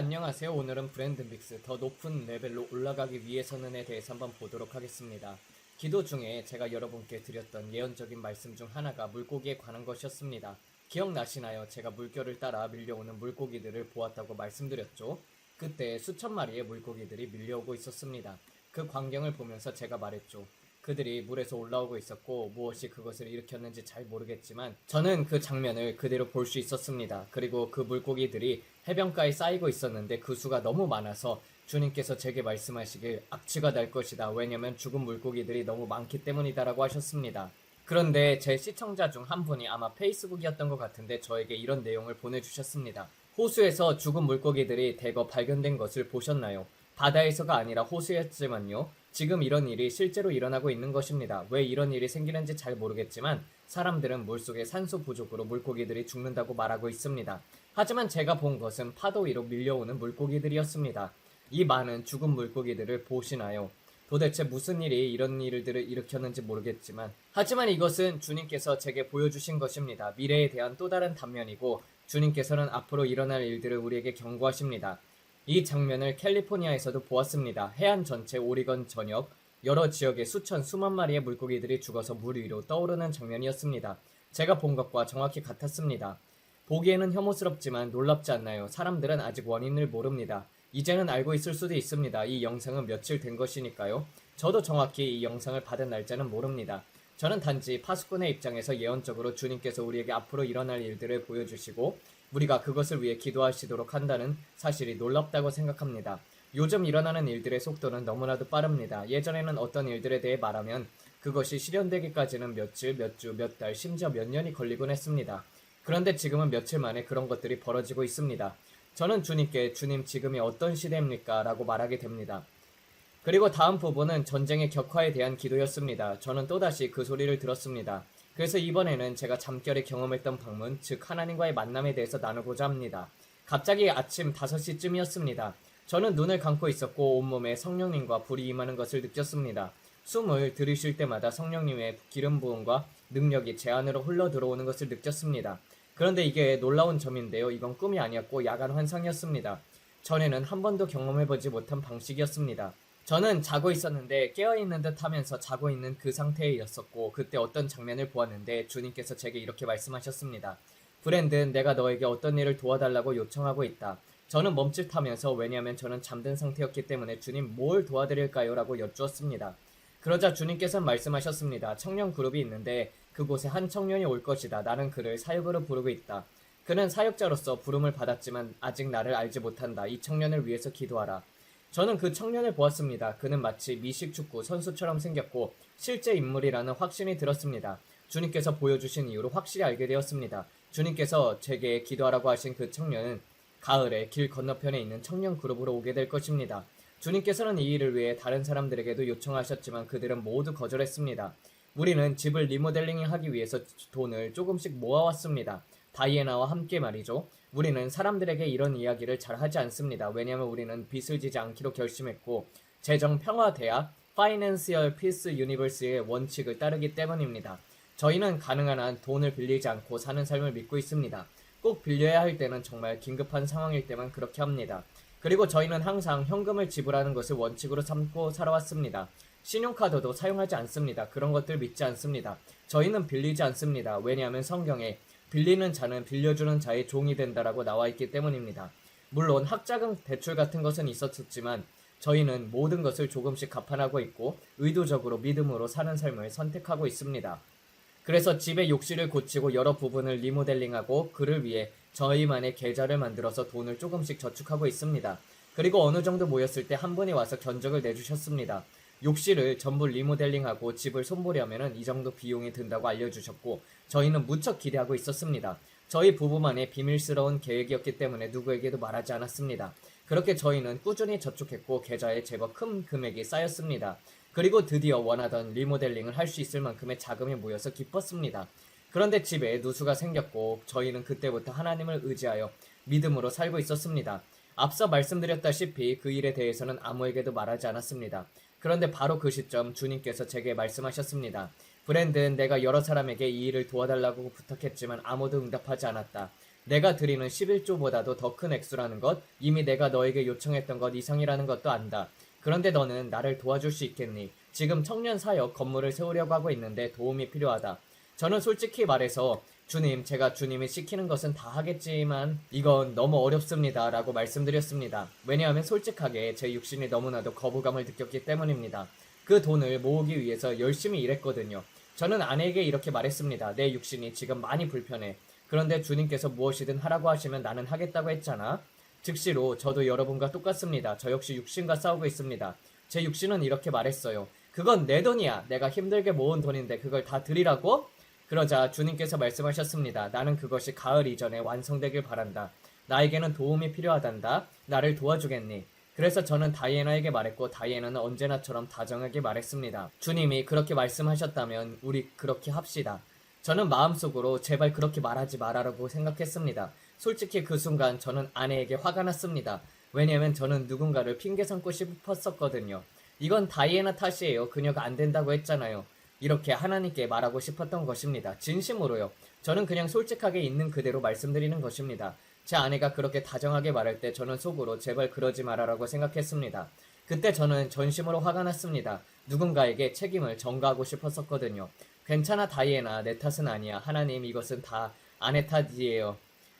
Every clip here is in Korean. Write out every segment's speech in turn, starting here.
안녕하세요. 오늘은 브랜드 믹스 더 높은 레벨로 올라가기 위해서는에 대해서 한번 보도록 하겠습니다. 기도 중에 제가 여러분께 드렸던 예언적인 말씀 중 하나가 물고기에 관한 것이었습니다. 기억나시나요? 제가 물결을 따라 밀려오는 물고기들을 보았다고 말씀드렸죠. 그때 수천 마리의 물고기들이 밀려오고 있었습니다. 그 광경을 보면서 제가 말했죠. 그들이 물에서 올라오고 있었고 무엇이 그것을 일으켰는지 잘 모르겠지만 저는 그 장면을 그대로 볼 수 있었습니다. 그리고 그 물고기들이 해변가에 쌓이고 있었는데 그 수가 너무 많아서 주님께서 제게 말씀하시길 악취가 날 것이다. 왜냐면 죽은 물고기들이 너무 많기 때문이다라고 하셨습니다. 그런데 제 시청자 중 한 분이 아마 페이스북이었던 것 같은데 저에게 이런 내용을 보내주셨습니다. 호수에서 죽은 물고기들이 대거 발견된 것을 보셨나요? 바다에서가 아니라 호수였지만요. 지금 이런 일이 실제로 일어나고 있는 것입니다. 왜 이런 일이 생기는지 잘 모르겠지만 사람들은 물속에 산소 부족으로 물고기들이 죽는다고 말하고 있습니다. 하지만 제가 본 것은 파도 위로 밀려오는 물고기들이었습니다. 이 많은 죽은 물고기들을 보시나요? 도대체 무슨 일이 이런 일들을 일으켰는지 모르겠지만 하지만 이것은 주님께서 제게 보여주신 것입니다. 미래에 대한 또 다른 단면이고 주님께서는 앞으로 일어날 일들을 우리에게 경고하십니다. 이 장면을 캘리포니아에서도 보았습니다. 해안 전체 오리건 전역 여러 지역의 수만 마리의 물고기들이 죽어서 물 위로 떠오르는 장면이었습니다. 제가 본 것과 정확히 같았습니다. 보기에는 혐오스럽지만 놀랍지 않나요? 사람들은 아직 원인을 모릅니다. 이제는 알고 있을 수도 있습니다. 이 영상은 며칠 된 것이니까요. 저도 정확히 이 영상을 받은 날짜는 모릅니다. 저는 단지 파수꾼의 입장에서 예언적으로 주님께서 우리에게 앞으로 일어날 일들을 보여주시고 우리가 그것을 위해 기도하시도록 한다는 사실이 놀랍다고 생각합니다. 요즘 일어나는 일들의 속도는 너무나도 빠릅니다. 예전에는 어떤 일들에 대해 말하면 그것이 실현되기까지는 며칠, 몇 주, 몇 달, 심지어 몇 년이 걸리곤 했습니다. 그런데 지금은 며칠 만에 그런 것들이 벌어지고 있습니다. 저는 주님께 주님 지금이 어떤 시대입니까? 라고 말하게 됩니다. 그리고 다음 부분은 전쟁의 격화에 대한 기도였습니다. 저는 또다시 그 소리를 들었습니다. 그래서 이번에는 제가 잠결에 경험했던 방문, 즉 하나님과의 만남에 대해서 나누고자 합니다. 갑자기 아침 5시쯤이었습니다. 저는 눈을 감고 있었고 온몸에 성령님과 불이 임하는 것을 느꼈습니다. 숨을 들이쉴 때마다 성령님의 기름 부음과 능력이 제 안으로 흘러 들어오는 것을 느꼈습니다. 그런데 이게 놀라운 점인데요. 이건 꿈이 아니었고 야간 환상이었습니다. 전에는 한 번도 경험해보지 못한 방식이었습니다. 저는 자고 있었는데 깨어있는 듯 하면서 자고 있는 그 상태였었고 그때 어떤 장면을 보았는데 주님께서 제게 이렇게 말씀하셨습니다. 브랜든, 내가 너에게 어떤 일을 도와달라고 요청하고 있다. 저는 멈칫하면서 왜냐하면 저는 잠든 상태였기 때문에 주님 뭘 도와드릴까요? 라고 여쭈었습니다. 그러자 주님께서 말씀하셨습니다. 청년 그룹이 있는데 그곳에 한 청년이 올 것이다. 나는 그를 사역으로 부르고 있다. 그는 사역자로서 부름을 받았지만 아직 나를 알지 못한다. 이 청년을 위해서 기도하라. 저는 그 청년을 보았습니다. 그는 마치 미식축구 선수처럼 생겼고 실제 인물이라는 확신이 들었습니다. 주님께서 보여주신 이유로 확실히 알게 되었습니다. 주님께서 제게 기도하라고 하신 그 청년은 가을에 길 건너편에 있는 청년 그룹으로 오게 될 것입니다. 주님께서는 이 일을 위해 다른 사람들에게도 요청하셨지만 그들은 모두 거절했습니다. 우리는 집을 리모델링하기 위해서 돈을 조금씩 모아왔습니다. 다이애나와 함께 말이죠. 우리는 사람들에게 이런 이야기를 잘 하지 않습니다. 왜냐하면 우리는 빚을 지지 않기로 결심했고 재정평화대학 Financial Peace University의 원칙을 따르기 때문입니다. 저희는 가능한 한 돈을 빌리지 않고 사는 삶을 믿고 있습니다. 꼭 빌려야 할 때는 정말 긴급한 상황일 때만 그렇게 합니다. 그리고 저희는 항상 현금을 지불하는 것을 원칙으로 삼고 살아왔습니다. 신용카드도 사용하지 않습니다. 그런 것들 믿지 않습니다. 저희는 빌리지 않습니다. 왜냐하면 성경에 빌리는 자는 빌려주는 자의 종이 된다라고 나와 있기 때문입니다. 물론 학자금 대출 같은 것은 있었지만 저희는 모든 것을 조금씩 갚아나고 있고 의도적으로 믿음으로 사는 삶을 선택하고 있습니다. 그래서 집의 욕실을 고치고 여러 부분을 리모델링하고 그를 위해 저희만의 계좌를 만들어서 돈을 조금씩 저축하고 있습니다. 그리고 어느 정도 모였을 때 한 분이 와서 견적을 내주셨습니다. 욕실을 전부 리모델링하고 집을 손보려면 이 정도 비용이 든다고 알려주셨고 저희는 무척 기대하고 있었습니다. 저희 부부만의 비밀스러운 계획이었기 때문에 누구에게도 말하지 않았습니다. 그렇게 저희는 꾸준히 저축했고 계좌에 제법 큰 금액이 쌓였습니다. 그리고 드디어 원하던 리모델링을 할 수 있을 만큼의 자금이 모여서 기뻤습니다. 그런데 집에 누수가 생겼고 저희는 그때부터 하나님을 의지하여 믿음으로 살고 있었습니다. 앞서 말씀드렸다시피 그 일에 대해서는 아무에게도 말하지 않았습니다. 그런데 바로 그 시점 주님께서 제게 말씀하셨습니다. 브랜든, 내가 여러 사람에게 이 일을 도와달라고 부탁했지만 아무도 응답하지 않았다. 내가 드리는 11조보다도 더 큰 액수라는 것, 이미 내가 너에게 요청했던 것 이상이라는 것도 안다. 그런데 너는 나를 도와줄 수 있겠니? 지금 청년 사역 건물을 세우려고 하고 있는데 도움이 필요하다. 저는 솔직히 말해서 주님, 제가 주님이 시키는 것은 다 하겠지만 이건 너무 어렵습니다 라고 말씀드렸습니다. 왜냐하면 솔직하게 제 육신이 너무나도 거부감을 느꼈기 때문입니다. 그 돈을 모으기 위해서 열심히 일했거든요. 저는 아내에게 이렇게 말했습니다. 내 육신이 지금 많이 불편해. 그런데 주님께서 무엇이든 하라고 하시면 나는 하겠다고 했잖아. 즉시로 저도 여러분과 똑같습니다. 저 역시 육신과 싸우고 있습니다. 제 육신은 이렇게 말했어요. 그건 내 돈이야. 내가 힘들게 모은 돈인데 그걸 다 드리라고? 그러자 주님께서 말씀하셨습니다. 나는 그것이 가을 이전에 완성되길 바란다. 나에게는 도움이 필요하단다. 나를 도와주겠니? 그래서 저는 다이애나에게 말했고 다이애나는 언제나처럼 다정하게 말했습니다. 주님이 그렇게 말씀하셨다면 우리 그렇게 합시다. 저는 마음속으로 제발 그렇게 말하지 말아라고 생각했습니다. 솔직히 그 순간 저는 아내에게 화가 났습니다. 왜냐하면 저는 누군가를 핑계 삼고 싶었었거든요. 이건 다이애나 탓이에요. 그녀가 안 된다고 했잖아요. 이렇게 하나님께 말하고 싶었던 것입니다. 진심으로요. 저는 그냥 솔직하게 있는 그대로 말씀드리는 것입니다. 제 아내가 그렇게 다정하게 말할 때 저는 속으로 제발 그러지 말아라고 생각했습니다. 그때 저는 전심으로 화가 났습니다. 누군가에게 책임을 전가하고 싶었었거든요. 괜찮아 다이애나, 내 탓은 아니야. 하나님, 이것은 다 아내 탓이에요.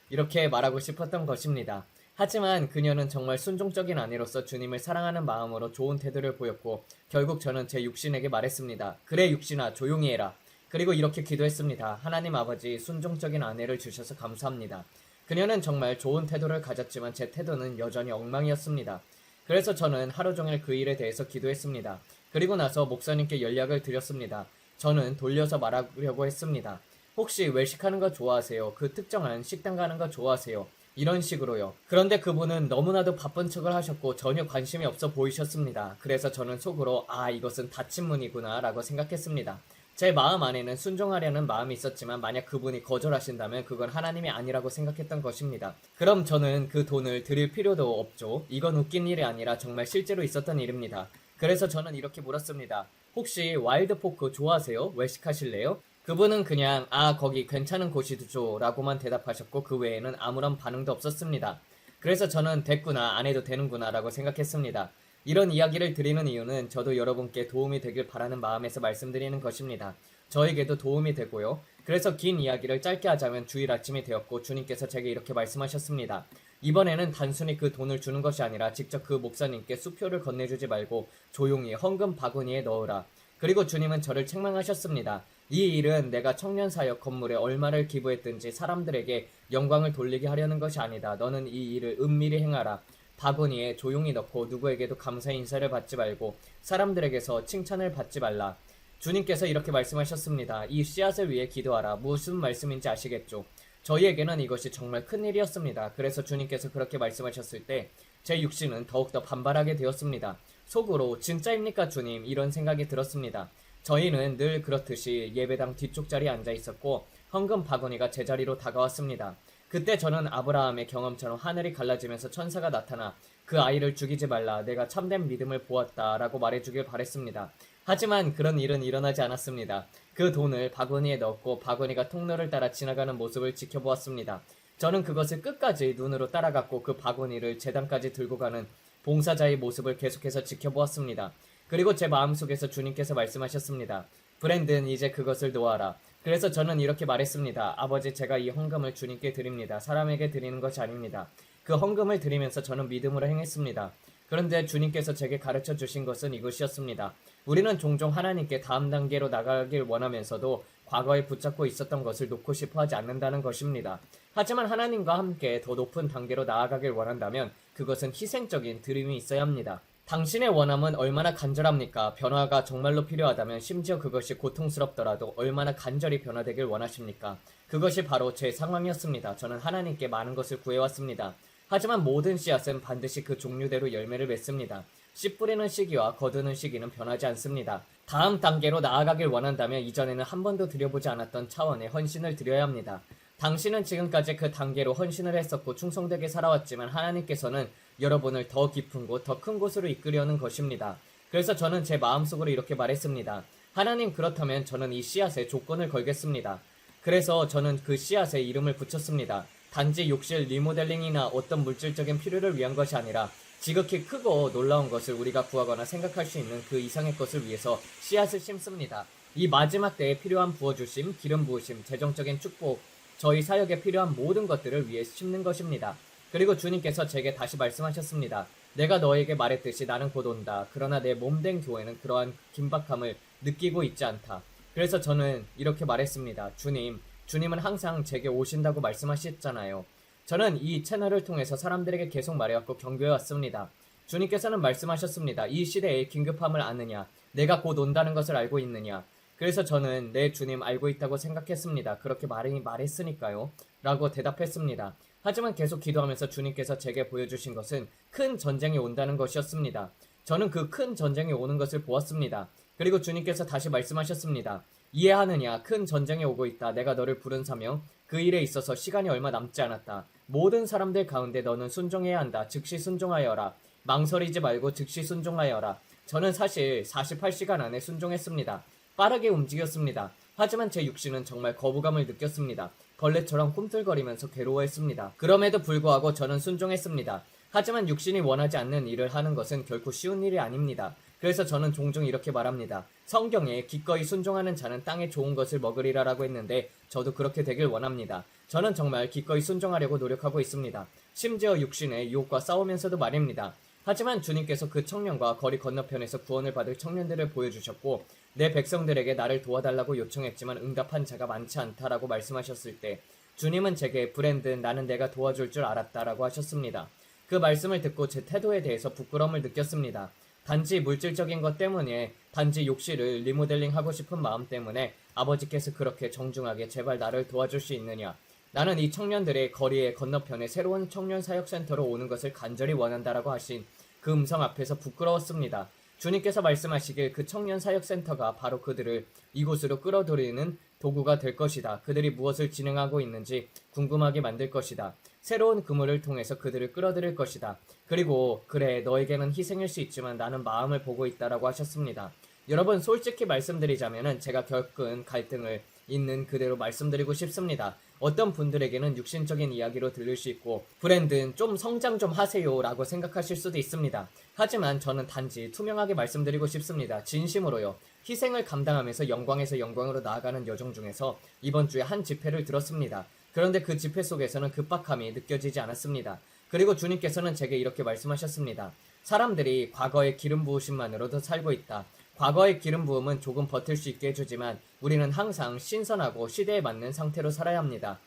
이렇게 말하고 싶었던 것입니다. 하지만 그녀는 정말 순종적인 아내로서 주님을 사랑하는 마음으로 좋은 태도를 보였고 결국 저는 제 육신에게 말했습니다. 그래 육신아, 조용히 해라. 그리고 이렇게 기도했습니다. 하나님 아버지, 순종적인 아내를 주셔서 감사합니다. 그녀는 정말 좋은 태도를 가졌지만 제 태도는 여전히 엉망이었습니다. 그래서 저는 하루 종일 그 일에 대해서 기도했습니다. 그리고 나서 목사님께 연락을 드렸습니다. 저는 돌려서 말하려고 했습니다. 혹시 외식하는 거 좋아하세요? 그 특정한 식당 가는 거 좋아하세요? 이런 식으로요. 그런데 그분은 너무나도 바쁜 척을 하셨고 전혀 관심이 없어 보이셨습니다. 그래서 저는 속으로 이것은 닫힌 문이구나 라고 생각했습니다. 제 마음 안에는 순종하려는 마음이 있었지만 만약 그분이 거절하신다면 그건 하나님이 아니라고 생각했던 것입니다. 그럼 저는 그 돈을 드릴 필요도 없죠. 이건 웃긴 일이 아니라 정말 실제로 있었던 일입니다. 그래서 저는 이렇게 물었습니다. 혹시 와일드 포크 좋아하세요? 외식하실래요? 그분은 그냥 거기 괜찮은 곳이죠 라고만 대답하셨고 그 외에는 아무런 반응도 없었습니다. 그래서 저는 됐구나, 안 해도 되는구나 라고 생각했습니다. 이런 이야기를 드리는 이유는 저도 여러분께 도움이 되길 바라는 마음에서 말씀드리는 것입니다. 저에게도 도움이 되고요. 그래서 긴 이야기를 짧게 하자면 주일 아침이 되었고 주님께서 제게 이렇게 말씀하셨습니다. 이번에는 단순히 그 돈을 주는 것이 아니라 직접 그 목사님께 수표를 건네주지 말고 조용히 헌금 바구니에 넣으라. 그리고 주님은 저를 책망하셨습니다. 이 일은 내가 청년사역 건물에 얼마를 기부했든지 사람들에게 영광을 돌리게 하려는 것이 아니다. 너는 이 일을 은밀히 행하라. 바구니에 조용히 넣고 누구에게도 감사 인사를 받지 말고 사람들에게서 칭찬을 받지 말라. 주님께서 이렇게 말씀하셨습니다. 이 씨앗을 위해 기도하라. 무슨 말씀인지 아시겠죠? 저희에게는 이것이 정말 큰 일이었습니다. 그래서 주님께서 그렇게 말씀하셨을 때 제 육신은 더욱더 반발하게 되었습니다. 속으로 진짜입니까 주님? 이런 생각이 들었습니다. 저희는 늘 그렇듯이 예배당 뒤쪽 자리에 앉아 있었고 헌금 바구니가 제자리로 다가왔습니다. 그때 저는 아브라함의 경험처럼 하늘이 갈라지면서 천사가 나타나 그 아이를 죽이지 말라, 내가 참된 믿음을 보았다 라고 말해주길 바랬습니다. 하지만 그런 일은 일어나지 않았습니다. 그 돈을 바구니에 넣었고 바구니가 통로를 따라 지나가는 모습을 지켜보았습니다. 저는 그것을 끝까지 눈으로 따라갔고 그 바구니를 제단까지 들고 가는 봉사자의 모습을 계속해서 지켜보았습니다. 그리고 제 마음속에서 주님께서 말씀하셨습니다. 브랜든, 이제 그것을 놓아라. 그래서 저는 이렇게 말했습니다. 아버지, 제가 이 헌금을 주님께 드립니다. 사람에게 드리는 것이 아닙니다. 그 헌금을 드리면서 저는 믿음으로 행했습니다. 그런데 주님께서 제게 가르쳐 주신 것은 이것이었습니다. 우리는 종종 하나님께 다음 단계로 나가길 원하면서도 과거에 붙잡고 있었던 것을 놓고 싶어 하지 않는다는 것입니다. 하지만 하나님과 함께 더 높은 단계로 나아가길 원한다면 그것은 희생적인 드림이 있어야 합니다. 당신의 원함은 얼마나 간절합니까? 변화가 정말로 필요하다면 심지어 그것이 고통스럽더라도 얼마나 간절히 변화되길 원하십니까? 그것이 바로 제 상황이었습니다. 저는 하나님께 많은 것을 구해왔습니다. 하지만 모든 씨앗은 반드시 그 종류대로 열매를 맺습니다. 씨 뿌리는 시기와 거두는 시기는 변하지 않습니다. 다음 단계로 나아가길 원한다면 이전에는 한 번도 드려보지 않았던 차원의 헌신을 드려야 합니다. 당신은 지금까지 그 단계로 헌신을 했었고 충성되게 살아왔지만 하나님께서는 여러분을 더 깊은 곳, 더 큰 곳으로 이끌려는 것입니다. 그래서 저는 제 마음속으로 이렇게 말했습니다. 하나님, 그렇다면 저는 이 씨앗에 조건을 걸겠습니다. 그래서 저는 그 씨앗에 이름을 붙였습니다. 단지 욕실 리모델링이나 어떤 물질적인 필요를 위한 것이 아니라 지극히 크고 놀라운 것을 우리가 구하거나 생각할 수 있는 그 이상의 것을 위해서 씨앗을 심습니다. 이 마지막 때에 필요한 부어주심, 기름 부으심, 재정적인 축복, 저희 사역에 필요한 모든 것들을 위해 심는 것입니다. 그리고 주님께서 제게 다시 말씀하셨습니다. 내가 너에게 말했듯이 나는 곧 온다. 그러나 내 몸된 교회는 그러한 긴박함을 느끼고 있지 않다. 그래서 저는 이렇게 말했습니다. 주님은 항상 제게 오신다고 말씀하셨잖아요. 저는 이 채널을 통해서 사람들에게 계속 말해왔고 경고해왔습니다. 주님께서는 말씀하셨습니다. 이 시대의 긴급함을 아느냐? 내가 곧 온다는 것을 알고 있느냐? 그래서 저는 내 주님 알고 있다고 생각했습니다. 그렇게 말했으니까요. 라고 대답했습니다. 하지만 계속 기도하면서 주님께서 제게 보여주신 것은 큰 전쟁이 온다는 것이었습니다. 저는 그 큰 전쟁이 오는 것을 보았습니다. 그리고 주님께서 다시 말씀하셨습니다. 이해하느냐? 큰 전쟁이 오고 있다. 내가 너를 부른 사명, 그 일에 있어서 시간이 얼마 남지 않았다. 모든 사람들 가운데 너는 순종해야 한다. 즉시 순종하여라. 망설이지 말고 즉시 순종하여라. 저는 사실 48시간 안에 순종했습니다. 빠르게 움직였습니다. 하지만 제 육신은 정말 거부감을 느꼈습니다. 벌레처럼 꿈틀거리면서 괴로워했습니다. 그럼에도 불구하고 저는 순종했습니다. 하지만 육신이 원하지 않는 일을 하는 것은 결코 쉬운 일이 아닙니다. 그래서 저는 종종 이렇게 말합니다. 성경에 기꺼이 순종하는 자는 땅에 좋은 것을 먹으리라라고 했는데 저도 그렇게 되길 원합니다. 저는 정말 기꺼이 순종하려고 노력하고 있습니다. 심지어 육신의 유혹과 싸우면서도 말입니다. 하지만 주님께서 그 청년과 거리 건너편에서 구원을 받을 청년들을 보여주셨고 내 백성들에게 나를 도와달라고 요청했지만 응답한 자가 많지 않다라고 말씀하셨을 때 주님은 제게 브랜든 나는 내가 도와줄 줄 알았다라고 하셨습니다. 그 말씀을 듣고 제 태도에 대해서 부끄러움을 느꼈습니다. 단지 물질적인 것 때문에 단지 욕실을 리모델링하고 싶은 마음 때문에 아버지께서 그렇게 정중하게 제발 나를 도와줄 수 있느냐. 나는 이 청년들의 거리의 건너편에 새로운 청년 사역센터로 오는 것을 간절히 원한다라고 하신 그 음성 앞에서 부끄러웠습니다. 주님께서 말씀하시길 그 청년 사역센터가 바로 그들을 이곳으로 끌어들이는 도구가 될 것이다. 그들이 무엇을 진행하고 있는지 궁금하게 만들 것이다. 새로운 그물을 통해서 그들을 끌어들일 것이다. 그리고 그래 너에게는 희생일 수 있지만 나는 마음을 보고 있다라고 하셨습니다. 여러분 솔직히 말씀드리자면 제가 겪은 갈등을 있는 그대로 말씀드리고 싶습니다. 어떤 분들에게는 육신적인 이야기로 들릴 수 있고 브랜든 좀 성장 좀 하세요 라고 생각하실 수도 있습니다. 하지만 저는 단지 투명하게 말씀드리고 싶습니다. 진심으로요. 희생을 감당하면서 영광에서 영광으로 나아가는 여정 중에서 이번 주에 한 집회를 들었습니다. 그런데 그 집회 속에서는 급박함이 느껴지지 않았습니다. 그리고 주님께서는 제게 이렇게 말씀하셨습니다. 사람들이 과거의 기름 부으심만으로도 살고 있다. 과거의 기름 부음은 조금 버틸 수 있게 해주지만 우리는 항상 신선하고 시대에 맞는 상태로 살아야 합니다.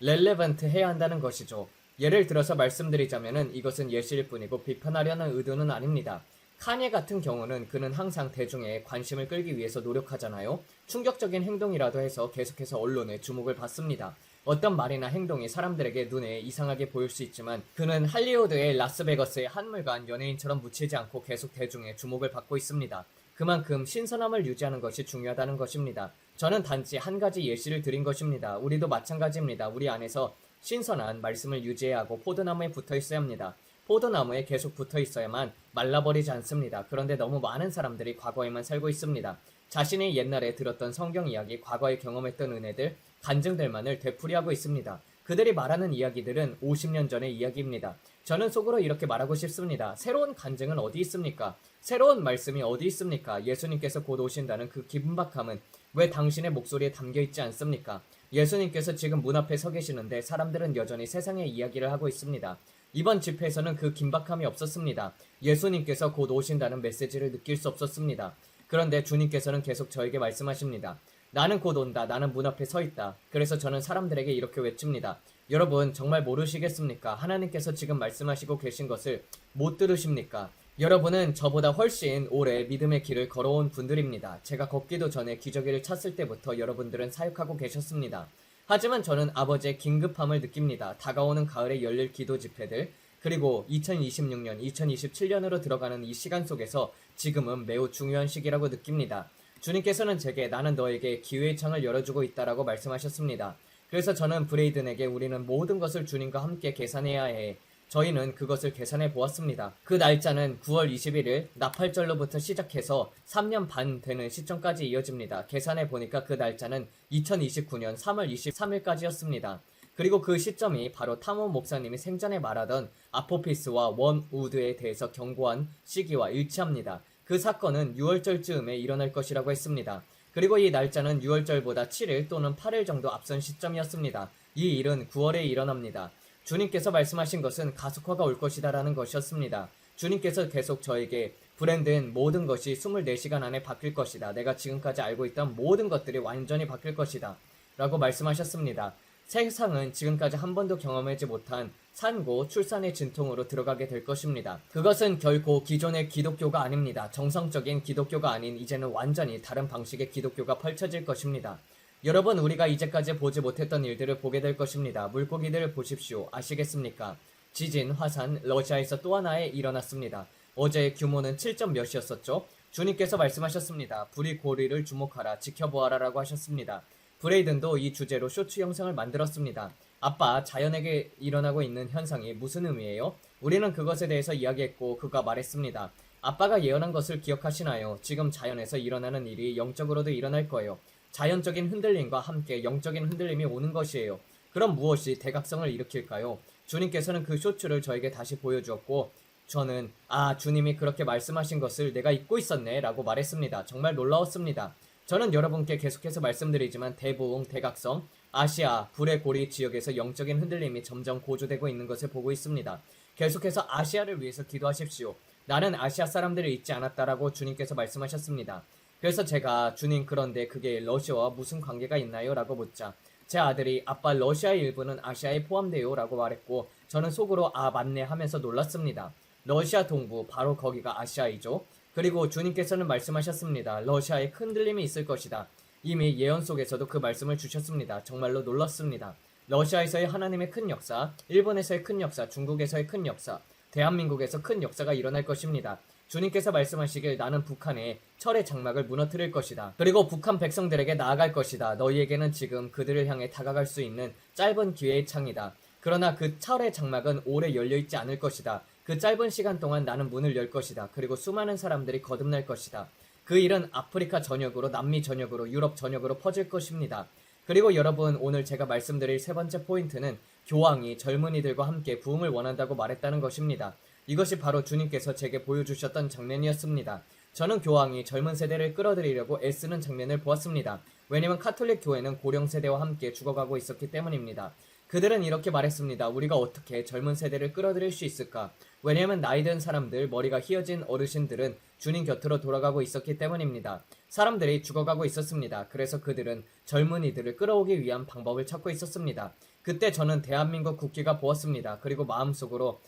렐레번트 해야 한다는 것이죠. 예를 들어서 말씀드리자면 이것은 예시일 뿐이고 비판하려는 의도는 아닙니다. 카니에 같은 경우는 그는 항상 대중의 관심을 끌기 위해서 노력하잖아요. 충격적인 행동이라도 해서 계속해서 언론의 주목을 받습니다. 어떤 말이나 행동이 사람들에게 눈에 이상하게 보일 수 있지만 그는 할리우드의 라스베거스의 한물간 연예인처럼 묻히지 않고 계속 대중의 주목을 받고 있습니다. 그만큼 신선함을 유지하는 것이 중요하다는 것입니다. 저는 단지 한 가지 예시를 드린 것입니다. 우리도 마찬가지입니다. 우리 안에서 신선한 말씀을 유지해야 하고 포도나무에 붙어 있어야 합니다. 포도나무에 계속 붙어 있어야만 말라버리지 않습니다. 그런데 너무 많은 사람들이 과거에만 살고 있습니다. 자신이 옛날에 들었던 성경 이야기, 과거에 경험했던 은혜들, 간증들만을 되풀이하고 있습니다. 그들이 말하는 이야기들은 50년 전의 이야기입니다. 저는 속으로 이렇게 말하고 싶습니다. 새로운 간증은 어디 있습니까? 새로운 말씀이 어디 있습니까? 예수님께서 곧 오신다는 그 긴박함은 왜 당신의 목소리에 담겨 있지 않습니까? 예수님께서 지금 문 앞에 서 계시는데 사람들은 여전히 세상의 이야기를 하고 있습니다. 이번 집회에서는 그 긴박함이 없었습니다. 예수님께서 곧 오신다는 메시지를 느낄 수 없었습니다. 그런데 주님께서는 계속 저에게 말씀하십니다. 나는 곧 온다. 나는 문 앞에 서 있다. 그래서 저는 사람들에게 이렇게 외칩니다. 여러분 정말 모르시겠습니까? 하나님께서 지금 말씀하시고 계신 것을 못 들으십니까? 여러분은 저보다 훨씬 오래 믿음의 길을 걸어온 분들입니다. 제가 걷기도 전에 기저귀를 찼을 때부터 여러분들은 사역하고 계셨습니다. 하지만 저는 아버지의 긴급함을 느낍니다. 다가오는 가을에 열릴 기도 집회들, 그리고 2026년, 2027년으로 들어가는 이 시간 속에서 지금은 매우 중요한 시기라고 느낍니다. 주님께서는 제게 나는 너에게 기회의 창을 열어주고 있다라고 말씀하셨습니다. 그래서 저는 브레이든에게 우리는 모든 것을 주님과 함께 계산해야 해. 저희는 그것을 계산해 보았습니다. 그 날짜는 9월 21일 나팔절로부터 시작해서 3년 반 되는 시점까지 이어집니다. 계산해 보니까 그 날짜는 2029년 3월 23일까지였습니다. 그리고 그 시점이 바로 탐험 목사님이 생전에 말하던 아포피스와 원우드에 대해서 경고한 시기와 일치합니다. 그 사건은 6월절쯤에 일어날 것이라고 했습니다. 그리고 이 날짜는 6월절보다 7일 또는 8일 정도 앞선 시점이었습니다. 이 일은 9월에 일어납니다. 주님께서 말씀하신 것은 가속화가 올 것이다라는 것이었습니다. 주님께서 계속 저에게 브랜드는 모든 것이 24시간 안에 바뀔 것이다. 내가 지금까지 알고 있던 모든 것들이 완전히 바뀔 것이다. 라고 말씀하셨습니다. 세상은 지금까지 한 번도 경험하지 못한 산고 출산의 진통으로 들어가게 될 것입니다. 그것은 결코 기존의 기독교가 아닙니다. 정성적인 기독교가 아닌 이제는 완전히 다른 방식의 기독교가 펼쳐질 것입니다. 여러분, 우리가 이제까지 보지 못했던 일들을 보게 될 것입니다. 물고기들을 보십시오. 아시겠습니까? 지진, 화산, 러시아에서 또 하나에 일어났습니다. 어제의 규모는 7점 몇이었었죠? 주님께서 말씀하셨습니다. 불이 고리를 주목하라, 지켜보아라 라고 하셨습니다. 브레이든도 이 주제로 쇼츠 영상을 만들었습니다. 아빠, 자연에게 일어나고 있는 현상이 무슨 의미예요? 우리는 그것에 대해서 이야기했고 그가 말했습니다. 아빠가 예언한 것을 기억하시나요? 지금 자연에서 일어나는 일이 영적으로도 일어날 거예요. 자연적인 흔들림과 함께 영적인 흔들림이 오는 것이에요. 그럼 무엇이 대각성을 일으킬까요? 주님께서는 그 쇼츠를 저에게 다시 보여주었고 저는 주님이 그렇게 말씀하신 것을 내가 잊고 있었네 라고 말했습니다. 정말 놀라웠습니다. 저는 여러분께 계속해서 말씀드리지만 대부흥, 대각성, 아시아, 불의 고리 지역에서 영적인 흔들림이 점점 고조되고 있는 것을 보고 있습니다. 계속해서 아시아를 위해서 기도하십시오. 나는 아시아 사람들을 잊지 않았다라고 주님께서 말씀하셨습니다. 그래서 제가 주님 그런데 그게 러시아와 무슨 관계가 있나요? 라고 묻자 제 아들이 아빠 러시아의 일부는 아시아에 포함돼요 라고 말했고 저는 속으로 맞네 하면서 놀랐습니다. 러시아 동부 바로 거기가 아시아이죠. 그리고 주님께서는 말씀하셨습니다. 러시아에 큰 흔들림이 있을 것이다. 이미 예언 속에서도 그 말씀을 주셨습니다. 정말로 놀랐습니다. 러시아에서의 하나님의 큰 역사, 일본에서의 큰 역사, 중국에서의 큰 역사, 대한민국에서 큰 역사가 일어날 것입니다. 주님께서 말씀하시길 나는 북한의 철의 장막을 무너뜨릴 것이다. 그리고 북한 백성들에게 나아갈 것이다. 너희에게는 지금 그들을 향해 다가갈 수 있는 짧은 기회의 창이다. 그러나 그 철의 장막은 오래 열려있지 않을 것이다. 그 짧은 시간 동안 나는 문을 열 것이다. 그리고 수많은 사람들이 거듭날 것이다. 그 일은 아프리카 전역으로, 남미 전역으로, 유럽 전역으로 퍼질 것입니다. 그리고 여러분, 오늘 제가 말씀드릴 세 번째 포인트는 교황이 젊은이들과 함께 부흥을 원한다고 말했다는 것입니다. 이것이 바로 주님께서 제게 보여주셨던 장면이었습니다. 저는 교황이 젊은 세대를 끌어들이려고 애쓰는 장면을 보았습니다. 왜냐하면 카톨릭 교회는 고령 세대와 함께 죽어가고 있었기 때문입니다. 그들은 이렇게 말했습니다. 우리가 어떻게 젊은 세대를 끌어들일 수 있을까? 왜냐하면 나이 든 사람들, 머리가 휘어진 어르신들은 주님 곁으로 돌아가고 있었기 때문입니다. 사람들이 죽어가고 있었습니다. 그래서 그들은 젊은이들을 끌어오기 위한 방법을 찾고 있었습니다. 그때 저는 대한민국 국기가 보았습니다. 그리고 마음속으로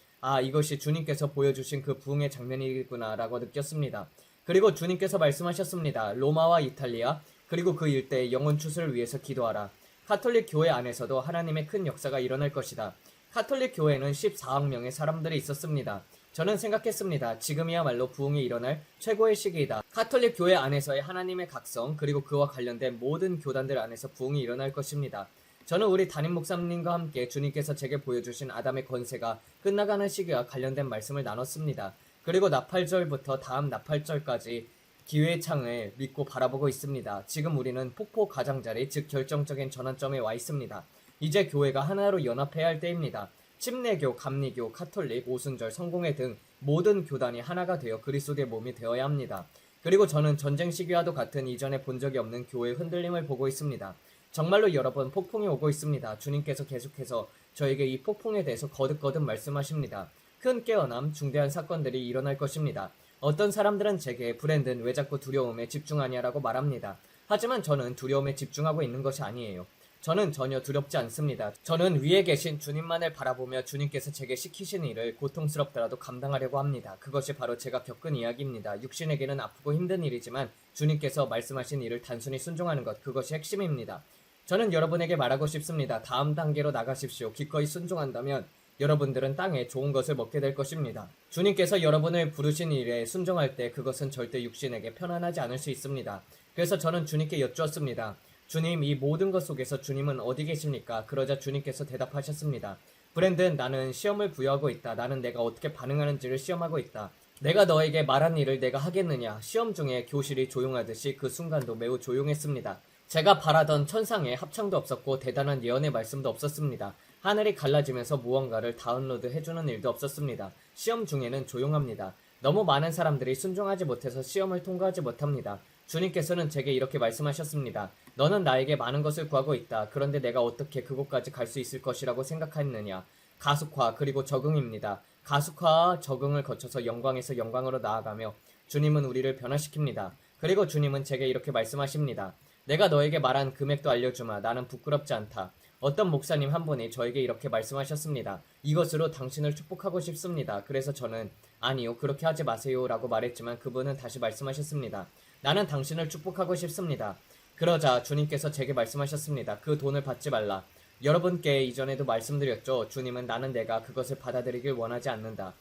이것이 주님께서 보여주신 그 부흥의 장면이구나 라고 느꼈습니다. 그리고 주님께서 말씀하셨습니다. 로마와 이탈리아 그리고 그 일대의 영혼 추수를 위해서 기도하라. 카톨릭 교회 안에서도 하나님의 큰 역사가 일어날 것이다. 카톨릭 교회에는 14억 명의 사람들이 있었습니다. 저는 생각했습니다. 지금이야말로 부흥이 일어날 최고의 시기이다. 카톨릭 교회 안에서의 하나님의 각성 그리고 그와 관련된 모든 교단들 안에서 부흥이 일어날 것입니다. 저는 우리 담임 목사님과 함께 주님께서 제게 보여주신 아담의 권세가 끝나가는 시기와 관련된 말씀을 나눴습니다. 그리고 나팔절부터 다음 나팔절까지 기회의 창을 믿고 바라보고 있습니다. 지금 우리는 폭포 가장자리, 즉 결정적인 전환점에 와 있습니다. 이제 교회가 하나로 연합해야 할 때입니다. 침례교, 감리교, 카톨릭, 오순절, 성공회 등 모든 교단이 하나가 되어 그리스도의 몸이 되어야 합니다. 그리고 저는 전쟁 시기와도 같은 이전에 본 적이 없는 교회의 흔들림을 보고 있습니다. 정말로 여러분, 폭풍이 오고 있습니다. 주님께서 계속해서 저에게 이 폭풍에 대해서 거듭거듭 말씀하십니다. 큰 깨어남, 중대한 사건들이 일어날 것입니다. 어떤 사람들은 제게 브랜든 왜 자꾸 두려움에 집중하냐라고 말합니다. 하지만 저는 두려움에 집중하고 있는 것이 아니에요. 저는 전혀 두렵지 않습니다. 저는 위에 계신 주님만을 바라보며 주님께서 제게 시키신 일을 고통스럽더라도 감당하려고 합니다. 그것이 바로 제가 겪은 이야기입니다. 육신에게는 아프고 힘든 일이지만 주님께서 말씀하신 일을 단순히 순종하는 것, 그것이 핵심입니다. 저는 여러분에게 말하고 싶습니다. 다음 단계로 나가십시오. 기꺼이 순종한다면 여러분들은 땅에 좋은 것을 먹게 될 것입니다. 주님께서 여러분을 부르신 일에 순종할 때 그것은 절대 육신에게 편안하지 않을 수 있습니다. 그래서 저는 주님께 여쭈었습니다. 주님, 이 모든 것 속에서 주님은 어디 계십니까? 그러자 주님께서 대답하셨습니다. 브랜든, 나는 시험을 부여하고 있다. 나는 내가 어떻게 반응하는지를 시험하고 있다. 내가 너에게 말한 일을 내가 하겠느냐? 시험 중에 교실이 조용하듯이 그 순간도 매우 조용했습니다. 제가 바라던 천상의 합창도 없었고 대단한 예언의 말씀도 없었습니다. 하늘이 갈라지면서 무언가를 다운로드 해주는 일도 없었습니다. 시험 중에는 조용합니다. 너무 많은 사람들이 순종하지 못해서 시험을 통과하지 못합니다. 주님께서는 제게 이렇게 말씀하셨습니다. 너는 나에게 많은 것을 구하고 있다. 그런데 내가 어떻게 그곳까지 갈 수 있을 것이라고 생각했느냐. 가속화 그리고 적응입니다. 가속화와 적응을 거쳐서 영광에서 영광으로 나아가며 주님은 우리를 변화시킵니다. 그리고 주님은 제게 이렇게 말씀하십니다. 내가 너에게 말한 금액도 알려주마. 나는 부끄럽지 않다. 어떤 목사님 한 분이 저에게 이렇게 말씀하셨습니다. 이것으로 당신을 축복하고 싶습니다. 그래서 저는 아니요, 그렇게 하지 마세요 라고 말했지만 그분은 다시 말씀하셨습니다. 나는 당신을 축복하고 싶습니다. 그러자 주님께서 제게 말씀하셨습니다. 그 돈을 받지 말라. 여러분께 이전에도 말씀드렸죠. 주님은 나는 내가 그것을 받아들이길 원하지 않는다.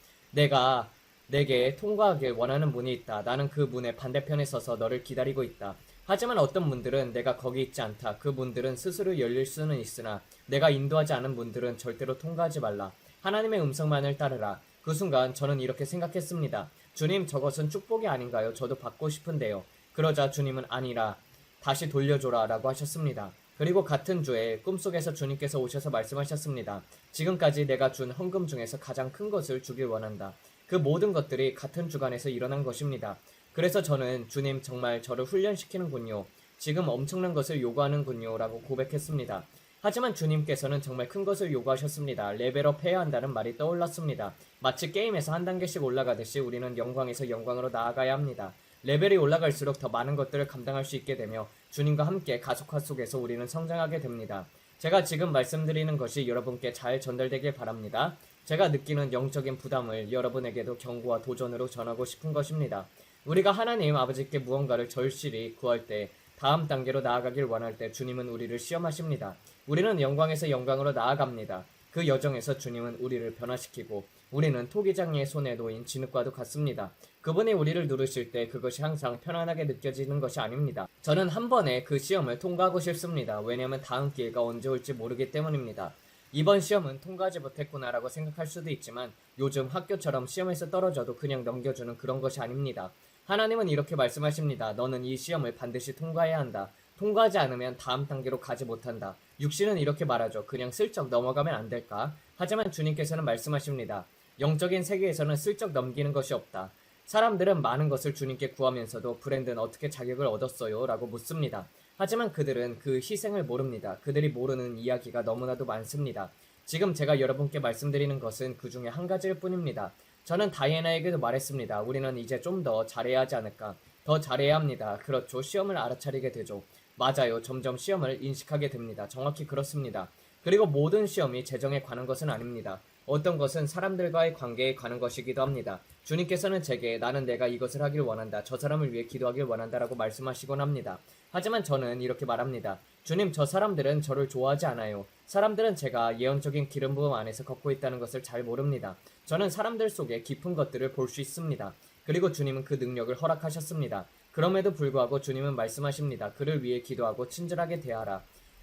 내게 통과하길 원하는 문이 있다. 나는 그 문의 반대편에 서서 너를 기다리고 있다. 하지만 어떤 분들은 내가 거기 있지 않다. 그 문들은 스스로 열릴 수는 있으나 내가 인도하지 않은 문들은 절대로 통과하지 말라. 하나님의 음성만을 따르라. 그 순간 저는 이렇게 생각했습니다. 주님, 저것은 축복이 아닌가요? 저도 받고 싶은데요. 그러자 주님은 아니라 다시 돌려줘라 라고 하셨습니다. 그리고 같은 주에 꿈속에서 주님께서 오셔서 말씀하셨습니다. 지금까지 내가 준 헌금 중에서 가장 큰 것을 주길 원한다. 그 모든 것들이 같은 주간에서 일어난 것입니다. 그래서 저는 주님 정말 저를 훈련시키는군요. 지금 엄청난 것을 요구하는군요. 라고 고백했습니다. 하지만 주님께서는 정말 큰 것을 요구하셨습니다. 레벨업 해야 한다는 말이 떠올랐습니다. 마치 게임에서 한 단계씩 올라가듯이 우리는 영광에서 영광으로 나아가야 합니다. 레벨이 올라갈수록 더 많은 것들을 감당할 수 있게 되며 주님과 함께 가속화 속에서 우리는 성장하게 됩니다. 제가 지금 말씀드리는 것이 여러분께 잘 전달되길 바랍니다. 제가 느끼는 영적인 부담을 여러분에게도 경고와 도전으로 전하고 싶은 것입니다. 우리가 하나님 아버지께 무언가를 절실히 구할 때, 다음 단계로 나아가길 원할 때 주님은 우리를 시험하십니다. 우리는 영광에서 영광으로 나아갑니다. 그 여정에서 주님은 우리를 변화시키고 우리는 토기장이의 손에 놓인 진흙과도 같습니다. 그분이 우리를 누르실 때 그것이 항상 편안하게 느껴지는 것이 아닙니다. 저는 한 번에 그 시험을 통과하고 싶습니다. 왜냐하면 다음 기회가 언제 올지 모르기 때문입니다. 이번 시험은 통과하지 못했구나라고 생각할 수도 있지만 요즘 학교처럼 시험에서 떨어져도 그냥 넘겨주는 그런 것이 아닙니다. 하나님은 이렇게 말씀하십니다. 너는 이 시험을 반드시 통과해야 한다. 통과하지 않으면 다음 단계로 가지 못한다. 육신은 이렇게 말하죠. 그냥 슬쩍 넘어가면 안 될까? 하지만 주님께서는 말씀하십니다. 영적인 세계에서는 슬쩍 넘기는 것이 없다. 사람들은 많은 것을 주님께 구하면서도 브랜드는 어떻게 자격을 얻었어요? 라고 묻습니다. 하지만 그들은 그 희생을 모릅니다. 그들이 모르는 이야기가 너무나도 많습니다. 지금 제가 여러분께 말씀드리는 것은 그 중에 한 가지일 뿐입니다. 저는 다이애나에게도 말했습니다. 우리는 이제 좀 더 잘해야 하지 않을까? 더 잘해야 합니다. 그렇죠. 시험을 알아차리게 되죠. 맞아요. 점점 시험을 인식하게 됩니다. 정확히 그렇습니다. 그리고 모든 시험이 재정에 관한 것은 아닙니다. 어떤 것은 사람들과의 관계에 관한 것이기도 합니다. 주님께서는 제게 나는 내가 이것을 하길 원한다. 저 사람을 위해 기도하길 원한다라고 말씀하시곤 합니다. 하지만 저는 이렇게 말합니다. 주님, 저 사람들은 저를 좋아하지 않아요. 사람들은 제가 예언적인 기름 부음 안에서 걷고 있다는 것을 잘 모릅니다. 저는 사람들 속에 깊은 것들을 볼 수 있습니다. 그리고 주님은 그 능력을 허락하셨습니다. 그럼에도 불구하고 주님은 말씀하십니다. 그를 위해 기도하고 친절하게 대하라.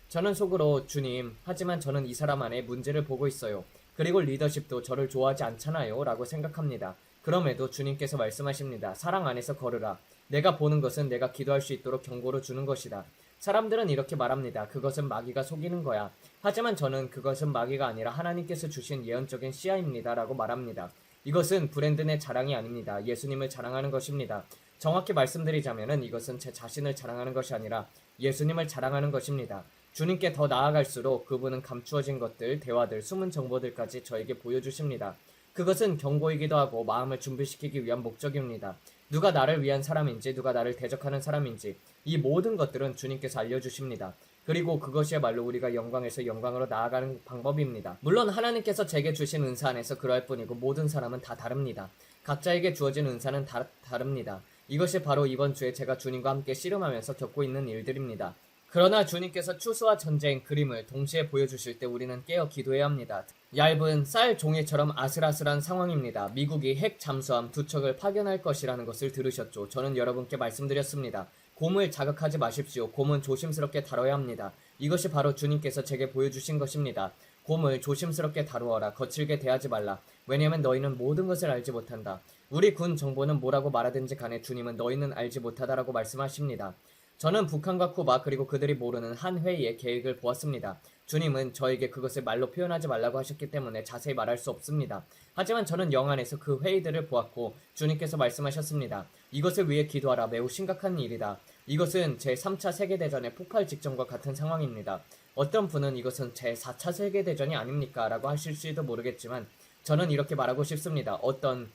저는 속으로 주님, 하지만 저는 이 사람 안에 문제를 보고 있어요. 그리고 리더십도 저를 좋아하지 않잖아요. 라고 생각합니다. 그럼에도 주님께서 말씀하십니다. 사랑 안에서 걸으라. 내가 보는 것은 내가 기도할 수 있도록 경고를 주는 것이다. 사람들은 이렇게 말합니다. 그것은 마귀가 속이는 거야. 하지만 저는 그것은 마귀가 아니라 하나님께서 주신 예언적인 씨앗입니다. 라고 말합니다. 이것은 브랜드 내 자랑이 아닙니다. 예수님을 자랑하는 것입니다. 정확히 말씀드리자면 이것은 제 자신을 자랑하는 것이 아니라 예수님을 자랑하는 것입니다. 주님께 더 나아갈수록 그분은 감추어진 것들, 대화들, 숨은 정보들까지 저에게 보여주십니다. 그것은 경고이기도 하고 마음을 준비시키기 위한 목적입니다. 누가 나를 위한 사람인지, 누가 나를 대적하는 사람인지 이 모든 것들은 주님께서 알려주십니다. 그리고 그것이야말로 우리가 영광에서 영광으로 나아가는 방법입니다. 물론 하나님께서 제게 주신 은사 안에서 그러할 뿐이고 모든 사람은 다 다릅니다. 각자에게 주어진 은사는 다릅니다. 이것이 바로 이번 주에 제가 주님과 함께 씨름하면서 겪고 있는 일들입니다. 그러나 주님께서 추수와 전쟁 그림을 동시에 보여주실 때 우리는 깨어 기도해야 합니다. 얇은 쌀 종이처럼 아슬아슬한 상황입니다. 미국이 핵 잠수함 2척을 파견할 것이라는 것을 들으셨죠. 저는 여러분께 말씀드렸습니다. 곰을 자극하지 마십시오. 곰은 조심스럽게 다뤄야 합니다. 이것이 바로 주님께서 제게 보여주신 것입니다. 곰을 조심스럽게 다루어라. 거칠게 대하지 말라. 왜냐하면 너희는 모든 것을 알지 못한다. 우리 군 정보는 뭐라고 말하든지 간에 주님은 너희는 알지 못하다라고 말씀하십니다. 저는 북한과 쿠바 그리고 그들이 모르는 한 회의의 계획을 보았습니다. 주님은 저에게 그것을 말로 표현하지 말라고 하셨기 때문에 자세히 말할 수 없습니다. 하지만 저는 영안에서 그 회의들을 보았고 주님께서 말씀하셨습니다. 이것을 위해 기도하라. 매우 심각한 일이다. 이것은 제3차 세계대전의 폭발 직전과 같은 상황입니다. 어떤 분은 이것은 제4차 세계대전이 아닙니까? 라고 하실지도 모르겠지만 저는 이렇게 말하고 싶습니다. 어떤